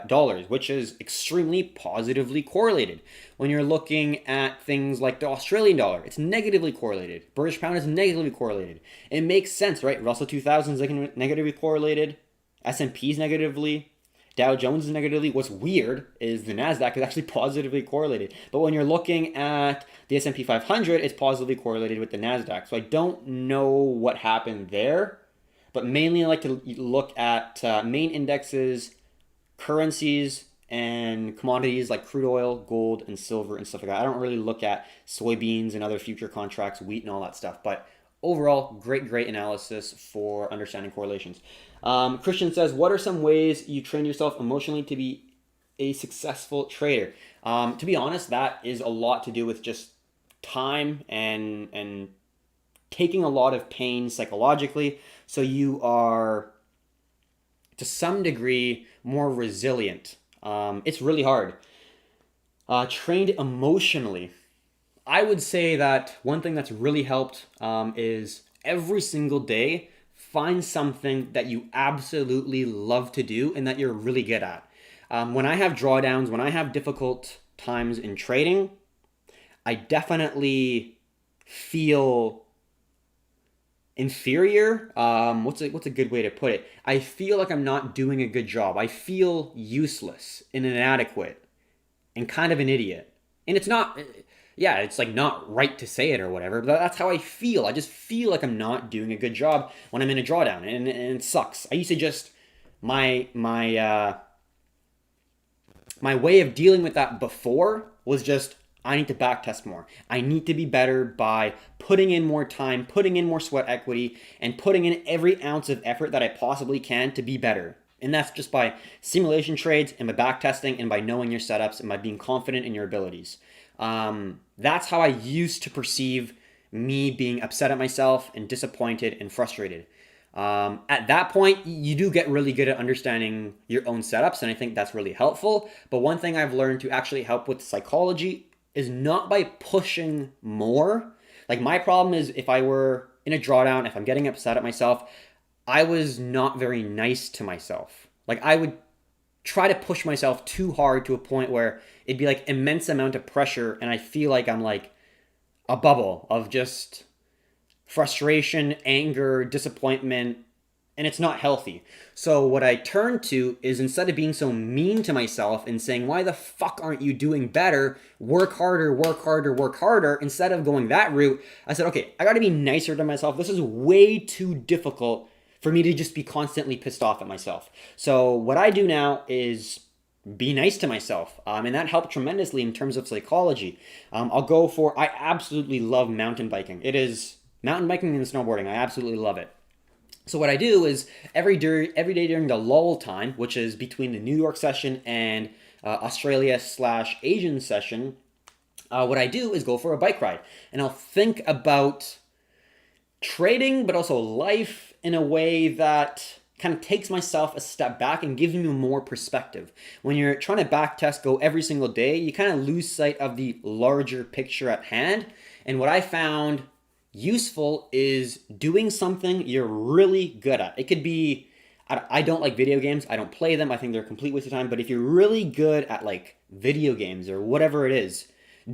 dollars, which is extremely positively correlated. When you're looking at things like the Australian dollar, it's negatively correlated. British pound is negatively correlated. It makes sense, right? Russell 2000 is negatively correlated. S&P is negatively. Dow Jones is negatively. What's weird is the NASDAQ is actually positively correlated. But when you're looking at the S&P 500, it's positively correlated with the NASDAQ. So I don't know what happened there. But mainly I like to look at main indexes, currencies, and commodities like crude oil, gold, and silver, and stuff like that. I don't really look at soybeans and other future contracts, wheat, and all that stuff. But overall, great analysis for understanding correlations. Christian says, what are some ways you train yourself emotionally to be a successful trader? To be honest, that is a lot to do with just time and taking a lot of pain psychologically, so you are to some degree more resilient. It's really hard. Trained emotionally, I would say that one thing that's really helped is every single day find something that you absolutely love to do and that you're really good at. When I have drawdowns, when I have difficult times in trading, I definitely feel inferior. What's a good way to put it? I feel like I'm not doing a good job. I feel useless and inadequate and kind of an idiot. And it's not, yeah, it's like not right to say it or whatever, but that's how I feel. I just feel like I'm not doing a good job when I'm in a drawdown, and it sucks. I used to just my way of dealing with that before was just, I need to backtest more. I need to be better by putting in more time, putting in more sweat equity, and putting in every ounce of effort that I possibly can to be better. And that's just by simulation trades and by backtesting and by knowing your setups and by being confident in your abilities. That's how I used to perceive me being upset at myself and disappointed and frustrated. At that point, you do get really good at understanding your own setups, and I think that's really helpful. But one thing I've learned to actually help with psychology is not by pushing more. Like, my problem is if I were in a drawdown, if I'm getting upset at myself, I was not very nice to myself. Like, I would try to push myself too hard to a point where it'd be like immense amount of pressure, and I feel like I'm like a bubble of just frustration, anger, disappointment, and it's not healthy. So what I turned to is, instead of being so mean to myself and saying, why the fuck aren't you doing better? Work harder, work harder, work harder. Instead of going that route, I said, okay, I got to be nicer to myself. This is way too difficult for me to just be constantly pissed off at myself. So what I do now is be nice to myself. And that helped tremendously in terms of psychology. I absolutely love mountain biking. It is mountain biking and snowboarding. I absolutely love it. So what I do is every day during the lull time, which is between the New York session and Australia/Asian session, what I do is go for a bike ride. And I'll think about trading, but also life in a way that kind of takes myself a step back and gives me more perspective. When you're trying to back test, go every single day, you kind of lose sight of the larger picture at hand. And what I found useful is doing something you're really good at. It could be, I don't like video games. I don't play them. I think they're a complete waste of time. But if you're really good at like video games or whatever it is,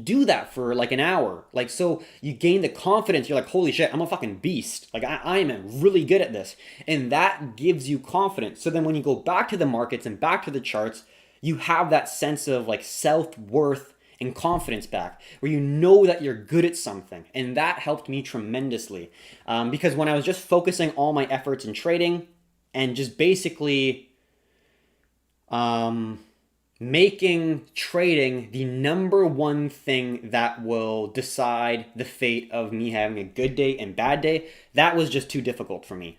do that for like an hour. Like, so you gain the confidence. You're like, holy shit, I'm a fucking beast. Like, I am really good at this. And that gives you confidence. So then when you go back to the markets and back to the charts, you have that sense of like self-worth and confidence back, where you know that you're good at something. And that helped me tremendously. Because when I was just focusing all my efforts in trading and just basically making trading the number one thing that will decide the fate of me having a good day and bad day, that was just too difficult for me.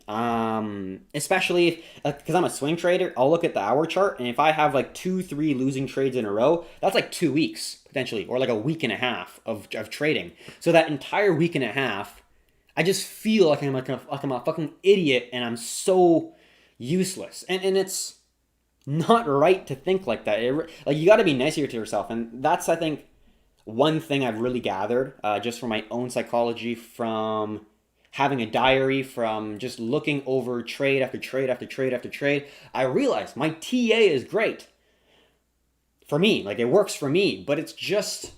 Especially because I'm a swing trader, I'll look at the hour chart, and if I have like 2-3 losing trades in a row, that's like 2 weeks potentially, or like a week and a half of trading. So that entire week and a half, I just feel like I'm a fucking idiot and I'm so useless. And it's not right to think like that. Like, you got to be nicer to yourself, and that's, I think, one thing I've really gathered just from my own psychology, from having a diary, from just looking over trade after trade after trade after trade. I realized my TA is great for me, like it works for me, but it's just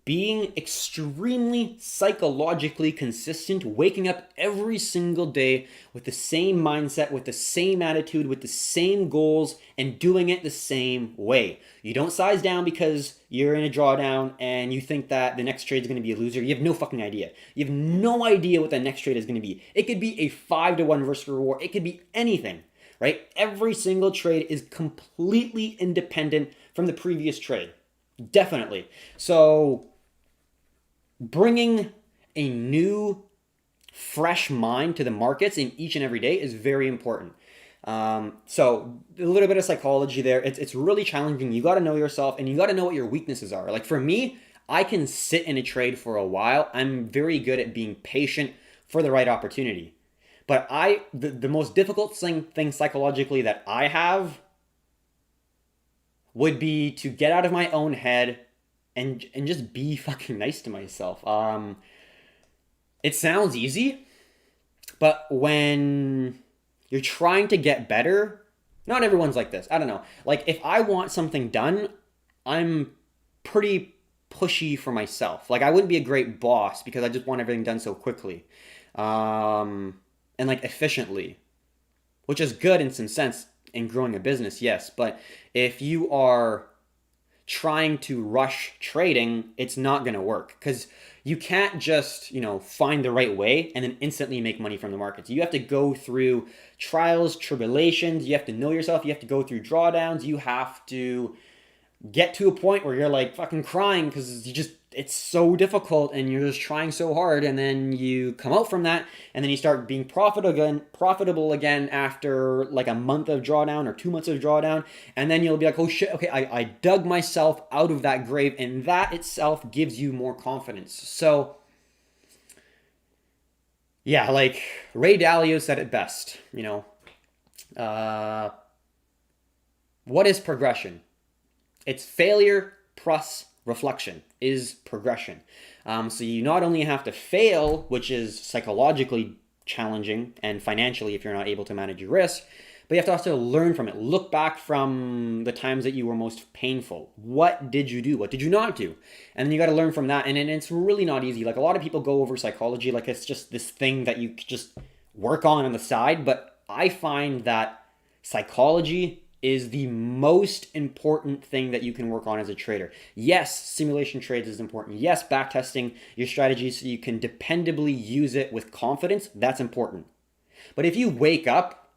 being extremely psychologically consistent, waking up every single day with the same mindset, with the same attitude, with the same goals, and doing it the same way. You don't size down because you're in a drawdown and you think that the next trade is going to be a loser. You have no fucking idea. You have no idea what the next trade is going to be. It could be a 5-1 risk reward. It could be anything, right? Every single trade is completely independent from the previous trade. Definitely. So bringing a new, fresh mind to the markets in each and every day is very important. So a little bit of psychology there. It's really challenging. You got to know yourself, and you got to know what your weaknesses are. Like for me, I can sit in a trade for a while. I'm very good at being patient for the right opportunity. But the most difficult thing psychologically that I have would be to get out of my own head and just be fucking nice to myself. It sounds easy, but when you're trying to get better, not everyone's like this. I don't know. Like if I want something done, I'm pretty pushy for myself. Like I wouldn't be a great boss because I just want everything done so quickly, and like efficiently, which is good in some sense in growing a business, yes. But if you are trying to rush trading, it's not going to work, because you can't just, find the right way and then instantly make money from the markets. You have to go through trials, tribulations. You have to know yourself. You have to go through drawdowns. You have to get to a point where you're like fucking crying because it's so difficult and you're just trying so hard, and then you come out from that and then you start being profitable again after like a month of drawdown or 2 months of drawdown, and then you'll be like, oh shit, okay, I dug myself out of that grave, and that itself gives you more confidence. So yeah, like Ray Dalio said it best, what is progression? It's failure plus reflection is progression. So you not only have to fail, which is psychologically challenging and financially if you're not able to manage your risk, but you have to also learn from it. Look back from the times that you were most painful. What did you do? What did you not do? And then you got to learn from that. And it's really not easy. Like a lot of people go over psychology like it's just this thing that you just work on the side. But I find that psychology is the most important thing that you can work on as a trader. Yes, simulation trades is important. Yes, backtesting your strategy so you can dependably use it with confidence, that's important. But if you wake up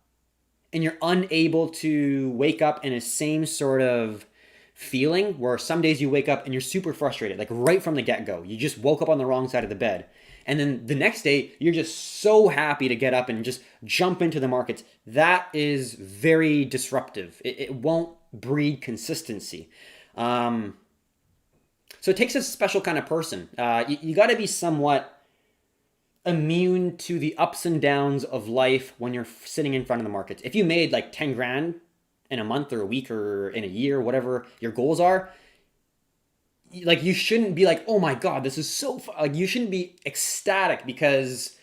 and you're unable to wake up in a same sort of feeling, where some days you wake up and you're super frustrated, like right from the get-go, you just woke up on the wrong side of the bed, and then the next day, you're just so happy to get up and just jump into the markets. That is very disruptive. It won't breed consistency. So it takes a special kind of person. You got to be somewhat immune to the ups and downs of life when you're sitting in front of the markets. If you made like 10 grand in a month or a week or in a year, whatever your goals are, like you shouldn't be like, oh my God, this is so fun. Like you shouldn't be ecstatic because,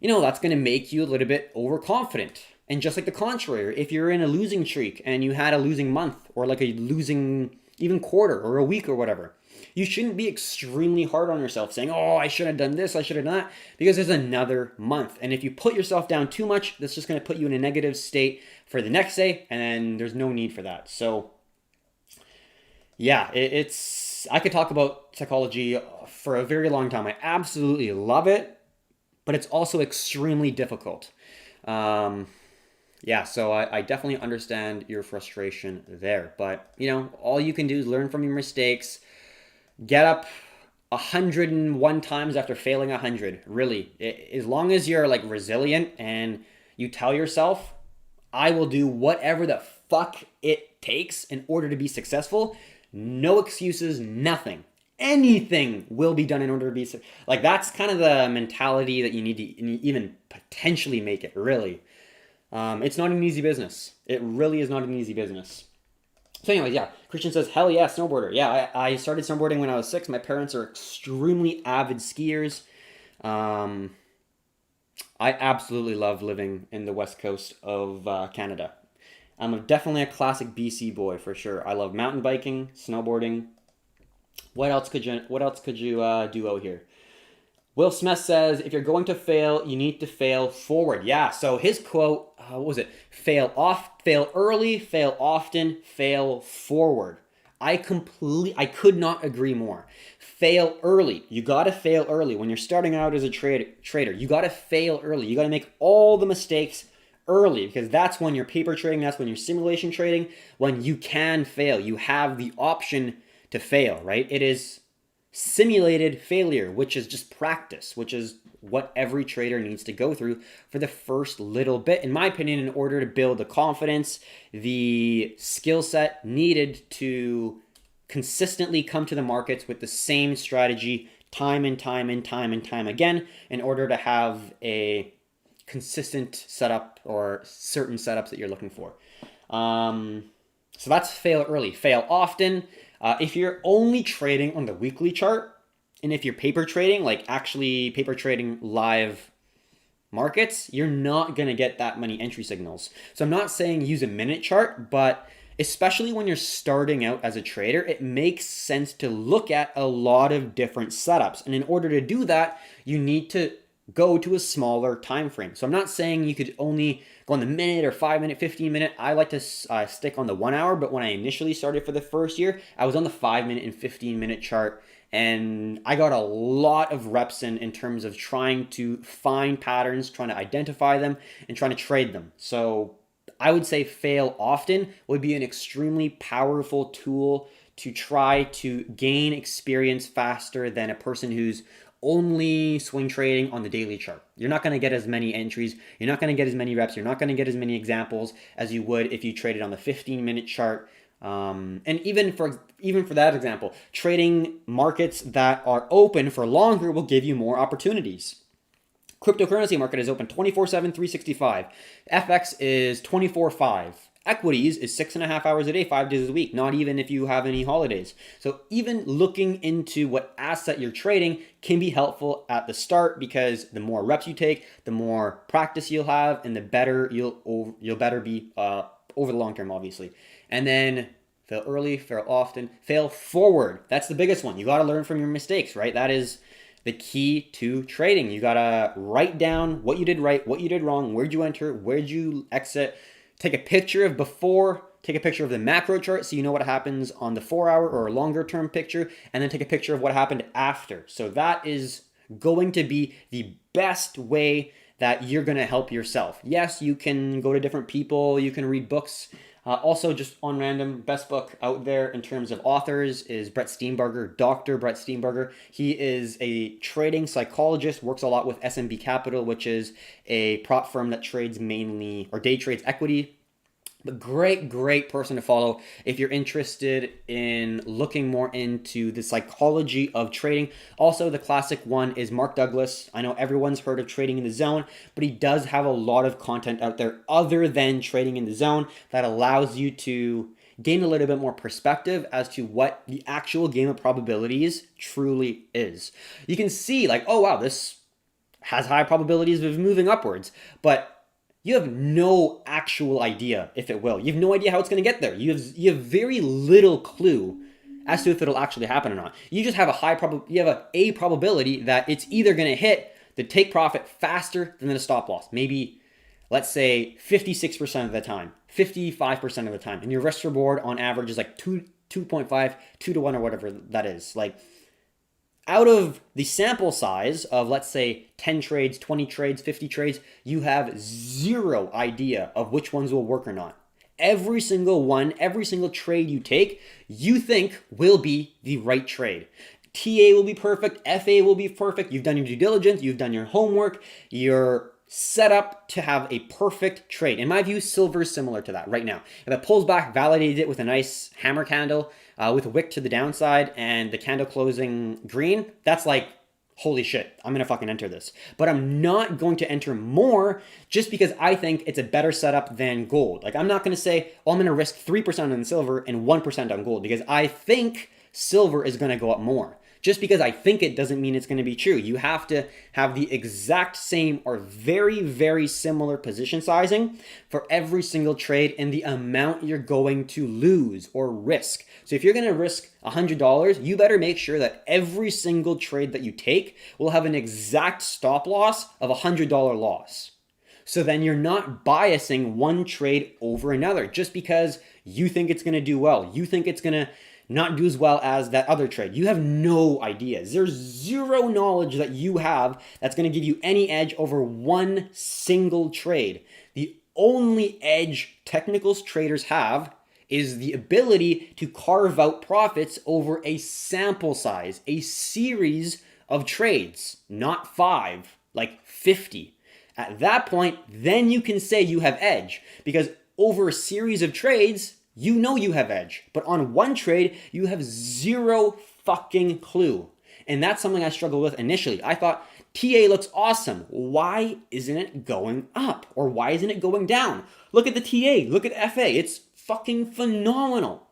that's going to make you a little bit overconfident. And just like the contrary, if you're in a losing streak and you had a losing month or like a losing even quarter or a week or whatever, you shouldn't be extremely hard on yourself saying, oh, I should have done this, I should have done that, because there's another month. And if you put yourself down too much, that's just going to put you in a negative state for the next day, and then there's no need for that. So, yeah, I could talk about psychology for a very long time. I absolutely love it, but it's also extremely difficult. Yeah, so I definitely understand your frustration there. But, all you can do is learn from your mistakes, get up 101 times after failing 100. Really, as long as you're like resilient and you tell yourself, I will do whatever the fuck it takes in order to be successful. No excuses, nothing. Anything will be done in order to be like, that's kind of the mentality that you need to even potentially make it, really. It's not an easy business. It really is not an easy business. So anyways, yeah, Christian says, hell yeah, snowboarder. Yeah, I started snowboarding when I was 6. My parents are extremely avid skiers. I absolutely love living in the west coast of Canada. I'm definitely a classic BC boy for sure. I love mountain biking, snowboarding. What else could you do out here? Will Smith says, if you're going to fail, you need to fail forward. Yeah, so his quote, what was it? Fail early, fail often, fail forward. I could not agree more. Fail early. You got to fail early. When you're starting out as a trader, you got to fail early. You got to make all the mistakes early, because that's when you're paper trading, that's when you're simulation trading, when you can fail. You have the option to fail, right? It is simulated failure, which is just practice, which is what every trader needs to go through for the first little bit, in my opinion, in order to build the confidence, the skill set needed to consistently come to the markets with the same strategy time and time again, in order to have a consistent setup or certain setups that you're looking for. So that's fail early. Fail often. If you're only trading on the weekly chart, and if you're paper trading, like actually paper trading live markets, you're not going to get that many entry signals. So I'm not saying use a minute chart, but especially when you're starting out as a trader, it makes sense to look at a lot of different setups. And in order to do that, you need to go to a smaller time frame. So I'm not saying you could only go on the minute or 5 minute, 15 minute. I like to stick on the 1 hour, but when I initially started for the first year, I was on the 5 minute and 15 minute chart, and I got a lot of reps in terms of trying to find patterns, trying to identify them, and trying to trade them. So I would say fail often would be an extremely powerful tool to try to gain experience faster than a person who's only swing trading on the daily chart. You're not going to get as many entries. You're not going to get as many reps. You're not going to get as many examples as you would if you traded on the 15-minute chart. And even for that example, trading markets that are open for longer will give you more opportunities. Cryptocurrency market is open 24/7, 365. FX is 24/5. Equities is 6.5 hours a day, 5 days a week, not even if you have any holidays. So even looking into what asset you're trading can be helpful at the start, because the more reps you take, the more practice you'll have, and the better you'll better be over the long term, obviously. And then fail early, fail often, fail forward. That's the biggest one. You got to learn from your mistakes, right? That is the key to trading. You got to write down what you did right, what you did wrong, where'd you enter, where'd you exit. Take a picture of before, take a picture of the macro chart so you know what happens on the 4 hour or longer term picture, and then take a picture of what happened after. So that is going to be the best way that you're going to help yourself. Yes, you can go to different people, you can read books. Also, just on random, best book out there in terms of authors is Brett Steenbarger, Dr. Brett Steenbarger. He is a trading psychologist, works a lot with SMB Capital, which is a prop firm that trades mainly, or day trades equity But great person to follow if you're interested in looking more into the psychology of trading. Also, the classic one is Mark Douglas. I know everyone's heard of Trading in the Zone, but he does have a lot of content out there other than Trading in the Zone that allows you to gain a little bit more perspective as to what the actual game of probabilities truly is. You can see, like, oh wow, this has high probabilities of moving upwards, but you have no actual idea if it will. You have no idea how it's going to get there. You have very little clue as to if it'll actually happen or not. You just have a probability that it's either going to hit the take profit faster than the stop loss. Maybe, let's say 56% of the time, 55% of the time, and your risk reward on average is like 2.5, 2 to 1 or whatever that is. Like, out of the sample size of, let's say, 10 trades, 20 trades, 50 trades, you have zero idea of which ones will work or not. Every single one, every single trade you take, you think will be the right trade. TA will be perfect, FA will be perfect, you've done your due diligence, you've done your homework, you're set up to have a perfect trade. In my view, silver is similar to that right now. If it pulls back, validates it with a nice hammer candle, with a wick to the downside and the candle closing green, that's like, holy shit, I'm going to fucking enter this. But I'm not going to enter more just because I think it's a better setup than gold. Like, I'm not going to say, well, I'm going to risk 3% on silver and 1% on gold because I think silver is going to go up more. Just because I think it doesn't mean it's going to be true. You have to have the exact same or very similar position sizing for every single trade and the amount you're going to lose or risk. So if you're going to risk $100, you better make sure that every single trade that you take will have an exact stop loss of $100 loss. So then you're not biasing one trade over another just because you think it's going to do well. You think it's going to not do as well as that other trade. You have no ideas. There's zero knowledge that you have that's going to give you any edge over one single trade. The only edge technicals traders have is the ability to carve out profits over a sample size, a series of trades, not 5, like 50. At that point, then you can say you have edge because over a series of trades, you know you have edge, but on one trade, you have zero fucking clue. And that's something I struggled with initially. I thought, TA looks awesome. Why isn't it going up? Or why isn't it going down? Look at the TA, look at FA. It's fucking phenomenal.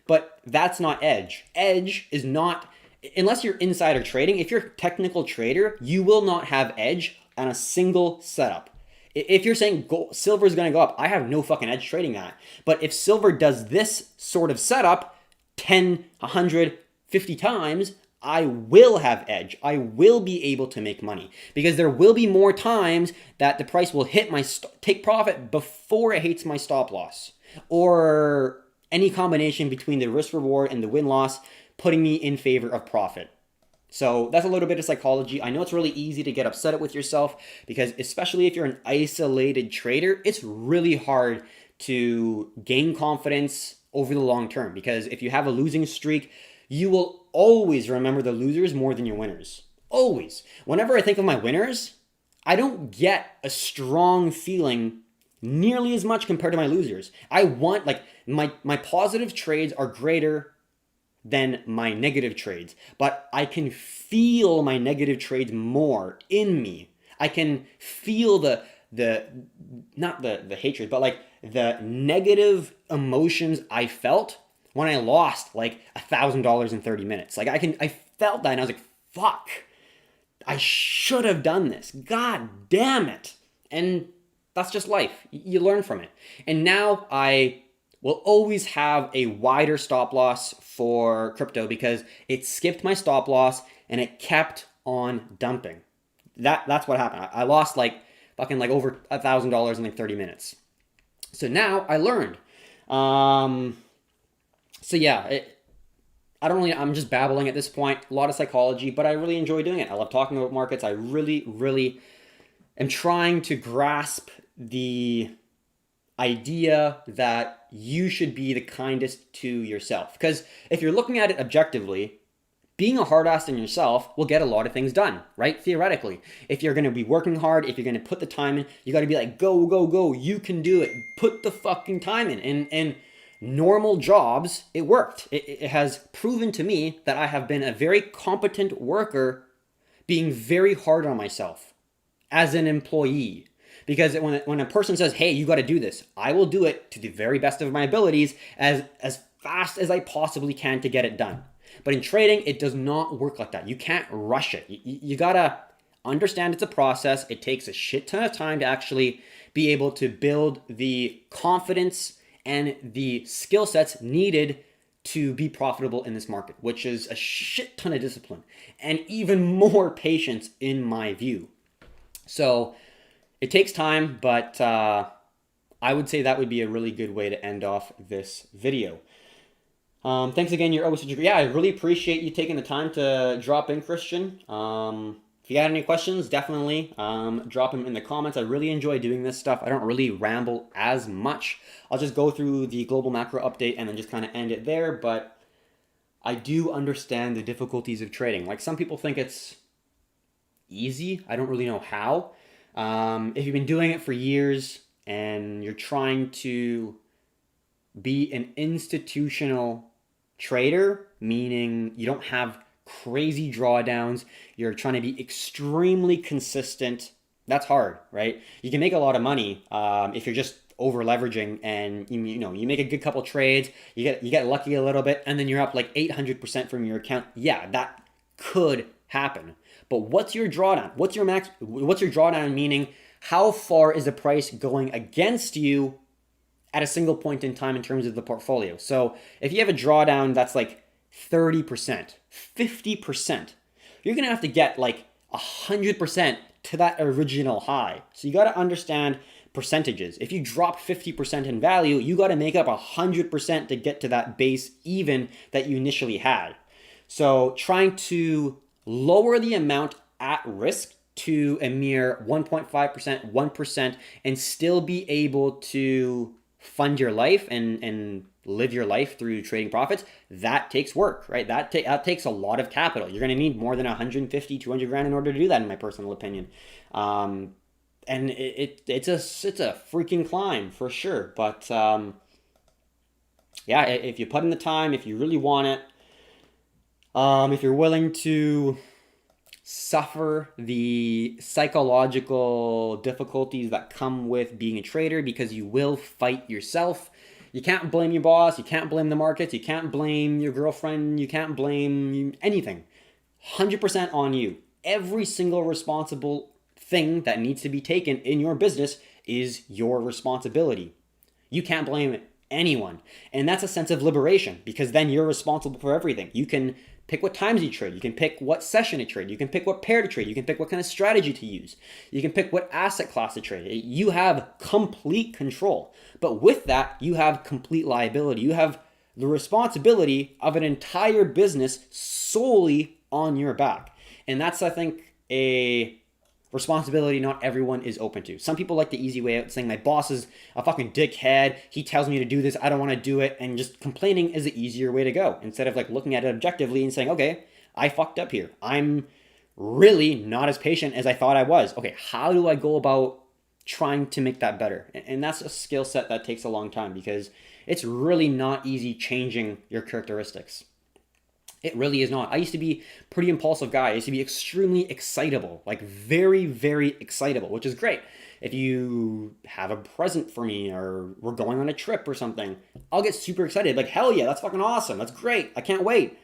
But that's not edge. Edge is not, unless you're insider trading, if you're a technical trader, you will not have edge on a single setup. If you're saying silver is going to go up, I have no fucking edge trading that. But if silver does this sort of setup 10, 100, 50 times, I will have edge. I will be able to make money because there will be more times that the price will hit my take profit before it hits my stop loss, or any combination between the risk reward and the win loss putting me in favor of profit. So that's a little bit of psychology. I know it's really easy to get upset with yourself because, especially if you're an isolated trader, it's really hard to gain confidence over the long term because if you have a losing streak, you will always remember the losers more than your winners. Always. Whenever I think of my winners, I don't get a strong feeling nearly as much compared to my losers. I want, like, my positive trades are greater than my negative trades, but I can feel my negative trades more in me. I can feel the not the hatred, but like the negative emotions I felt when I lost like $1,000 in 30 minutes. Like I felt that and I was like, fuck, I should have done this. God damn it. And that's just life. You learn from it. And now I will always have a wider stop loss for crypto because it skipped my stop loss and it kept on dumping. That's what happened. I lost like fucking like over $1,000 in like 30 minutes. So now I learned. So yeah, I'm just babbling at this point. A lot of psychology, but I really enjoy doing it. I love talking about markets. I really am trying to grasp the idea that you should be the kindest to yourself. Because if you're looking at it objectively, being a hard ass on yourself will get a lot of things done, right? Theoretically, if you're going to be working hard, if you're going to put the time in, you got to be like, go, go, go. You can do it. Put the fucking time in. And normal jobs, it worked. It has proven to me that I have been a very competent worker being very hard on myself as an employee. Because when a person says, hey, you got to do this, I will do it to the very best of my abilities as fast as I possibly can to get it done. But in trading, it does not work like that. You can't rush it. You got to understand it's a process. It takes a shit ton of time to actually be able to build the confidence and the skill sets needed to be profitable in this market, which is a shit ton of discipline and even more patience in my view. So it takes time, but I would say that would be a really good way to end off this video. Thanks again. You're always such a great. Yeah, I really appreciate you taking the time to drop in, Christian. If you got any questions, definitely drop them in the comments. I really enjoy doing this stuff. I don't really ramble as much. I'll just go through the global macro update and then just kind of end it there. But I do understand the difficulties of trading. Like, some people think it's easy. I don't really know how. If you've been doing it for years and you're trying to be an institutional trader, meaning you don't have crazy drawdowns, you're trying to be extremely consistent, that's hard, right? You can make a lot of money if you're just over leveraging and you make a good couple trades, you get lucky a little bit, and then you're up like 800% from your account. Yeah, that could happen. But what's your drawdown? What's your drawdown, meaning how far is the price going against you at a single point in time in terms of the portfolio? So if you have a drawdown that's like 30%, 50%, you're going to have to get like 100% to that original high. So you got to understand percentages. If you drop 50% in value, you got to make up 100% to get to that base even that you initially had. So trying to lower the amount at risk to a mere 1.5%, 1%, and still be able to fund your life and live your life through trading profits, that takes work, right? That takes a lot of capital. You're going to need more than 150, 200 grand in order to do that, in my personal opinion. And it's a freaking climb for sure. But yeah, if you put in the time, if you really want it, if you're willing to suffer the psychological difficulties that come with being a trader, because you will fight yourself. You can't blame your boss. You can't blame the markets. You can't blame your girlfriend. You can't blame anything. 100% on you. Every single responsible thing that needs to be taken in your business is your responsibility. You can't blame anyone. And that's a sense of liberation, because then you're responsible for everything. You can pick what times you trade. You can pick what session to trade. You can pick what pair to trade. You can pick what kind of strategy to use. You can pick what asset class to trade. You have complete control. But with that, you have complete liability. You have the responsibility of an entire business solely on your back. And that's, I think, a responsibility not everyone is open to. Some people like the easy way out, saying my boss is a fucking dickhead, he tells me to do this, I don't want to do it, and just complaining is the easier way to go, instead of like looking at it objectively and saying, okay, I fucked up here. I'm really not as patient as I thought I was. Okay, how do I go about trying to make that better? And that's a skill set that takes a long time, because it's really not easy changing your characteristics. It really is not. I used to be a pretty impulsive guy. I used to be extremely excitable, like very, very excitable, which is great. If you have a present for me or we're going on a trip or something, I'll get super excited. Like, hell yeah, that's fucking awesome. That's great. I can't wait.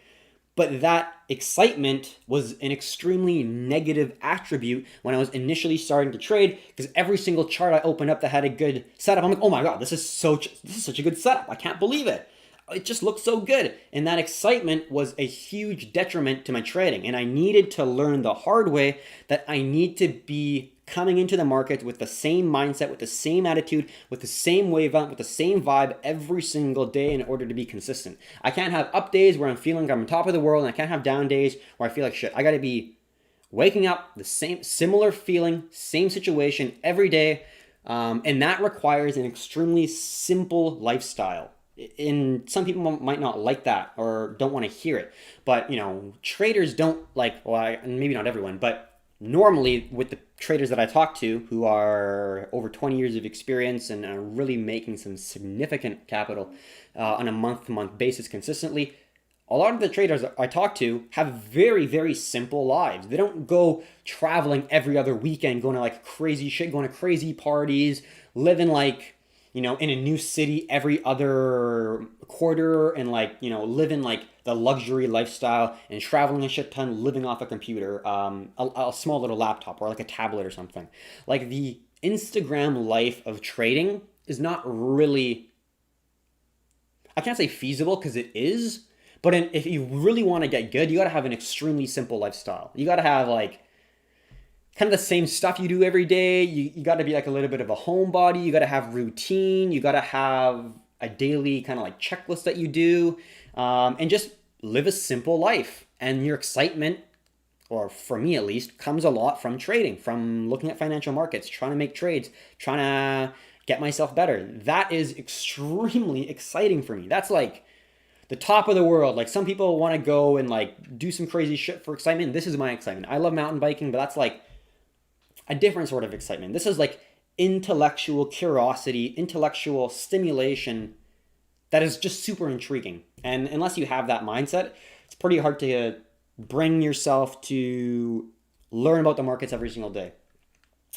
But that excitement was an extremely negative attribute when I was initially starting to trade, because every single chart I opened up that had a good setup, I'm like, oh my God, this is such a good setup. I can't believe it. It just looked so good. And that excitement was a huge detriment to my trading. And I needed to learn the hard way that I need to be coming into the market with the same mindset, with the same attitude, with the same wavelength, with the same vibe every single day in order to be consistent. I can't have up days where I'm feeling like I'm on top of the world, and I can't have down days where I feel like shit. I got to be waking up the same, similar feeling, same situation every day. And that requires an extremely simple lifestyle. And some people might not like that or don't want to hear it. But, traders don't like, well, maybe not everyone, but normally with the traders that I talk to who are over 20 years of experience and are really making some significant capital on a month-to-month basis consistently, a lot of the traders I talk to have very, very simple lives. They don't go traveling every other weekend, going to like crazy shit, going to crazy parties, living like, in a new city every other quarter and like, living like the luxury lifestyle and traveling a shit ton, living off a computer, a small little laptop or like a tablet or something. Like the Instagram life of trading is not really, I can't say feasible because it is, but if you really want to get good, you got to have an extremely simple lifestyle. You got to have like kind of the same stuff you do every day. You got to be like a little bit of a homebody. You got to have routine. You got to have a daily kind of like checklist that you do, and just live a simple life. And your excitement, or for me at least, comes a lot from trading, from looking at financial markets, trying to make trades, trying to get myself better. That is extremely exciting for me. That's like the top of the world. Like some people want to go and like do some crazy shit for excitement. This is my excitement. I love mountain biking, but that's like a different sort of excitement. This is like intellectual curiosity, intellectual stimulation that is just super intriguing. And unless you have that mindset, it's pretty hard to bring yourself to learn about the markets every single day.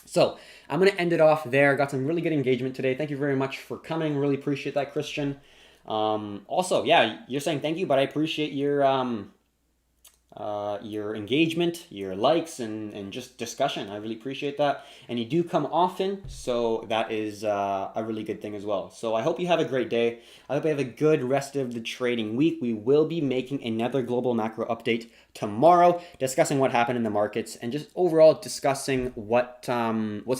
So I'm going to end it off there. Got some really good engagement today. Thank you very much for coming. Really appreciate that, Christian. Also, yeah, you're saying thank you, but I appreciate your engagement, your likes, and just discussion. I really appreciate that. And you do come often, so that is a really good thing as well. So I hope you have a great day. I hope you have a good rest of the trading week. We will be making another global macro update tomorrow, discussing what happened in the markets and just overall discussing what's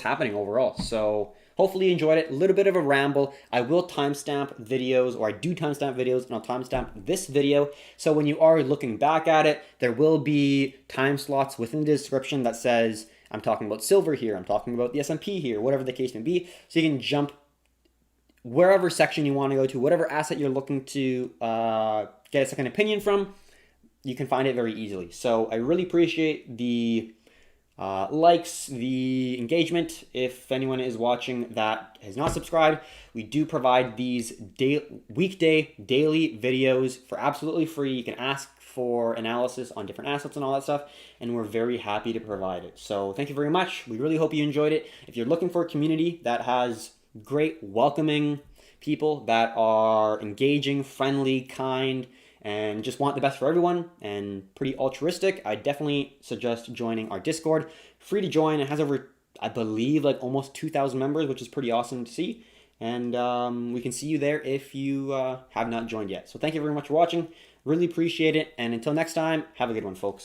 happening overall. So hopefully you enjoyed it. A little bit of a ramble. I will timestamp videos, or I do timestamp videos, and I'll timestamp this video. So when you are looking back at it, there will be time slots within the description that says, I'm talking about silver here, I'm talking about the S&P here, whatever the case may be. So you can jump wherever section you want to go to, whatever asset you're looking to get a second opinion from, you can find it very easily. So I really appreciate the likes, the engagement. If anyone is watching that has not subscribed, we do provide these weekday daily videos for absolutely free. You can ask for analysis on different assets and all that stuff, and we're very happy to provide it. So thank you very much. We really hope you enjoyed it. If you're looking for a community that has great, welcoming people that are engaging, friendly, kind, and just want the best for everyone and pretty altruistic, I definitely suggest joining our Discord. Free to join. It has over, I believe, like almost 2,000 members, which is pretty awesome to see. And we can see you there if you have not joined yet. So thank you very much for watching. Really appreciate it. And until next time, have a good one, folks.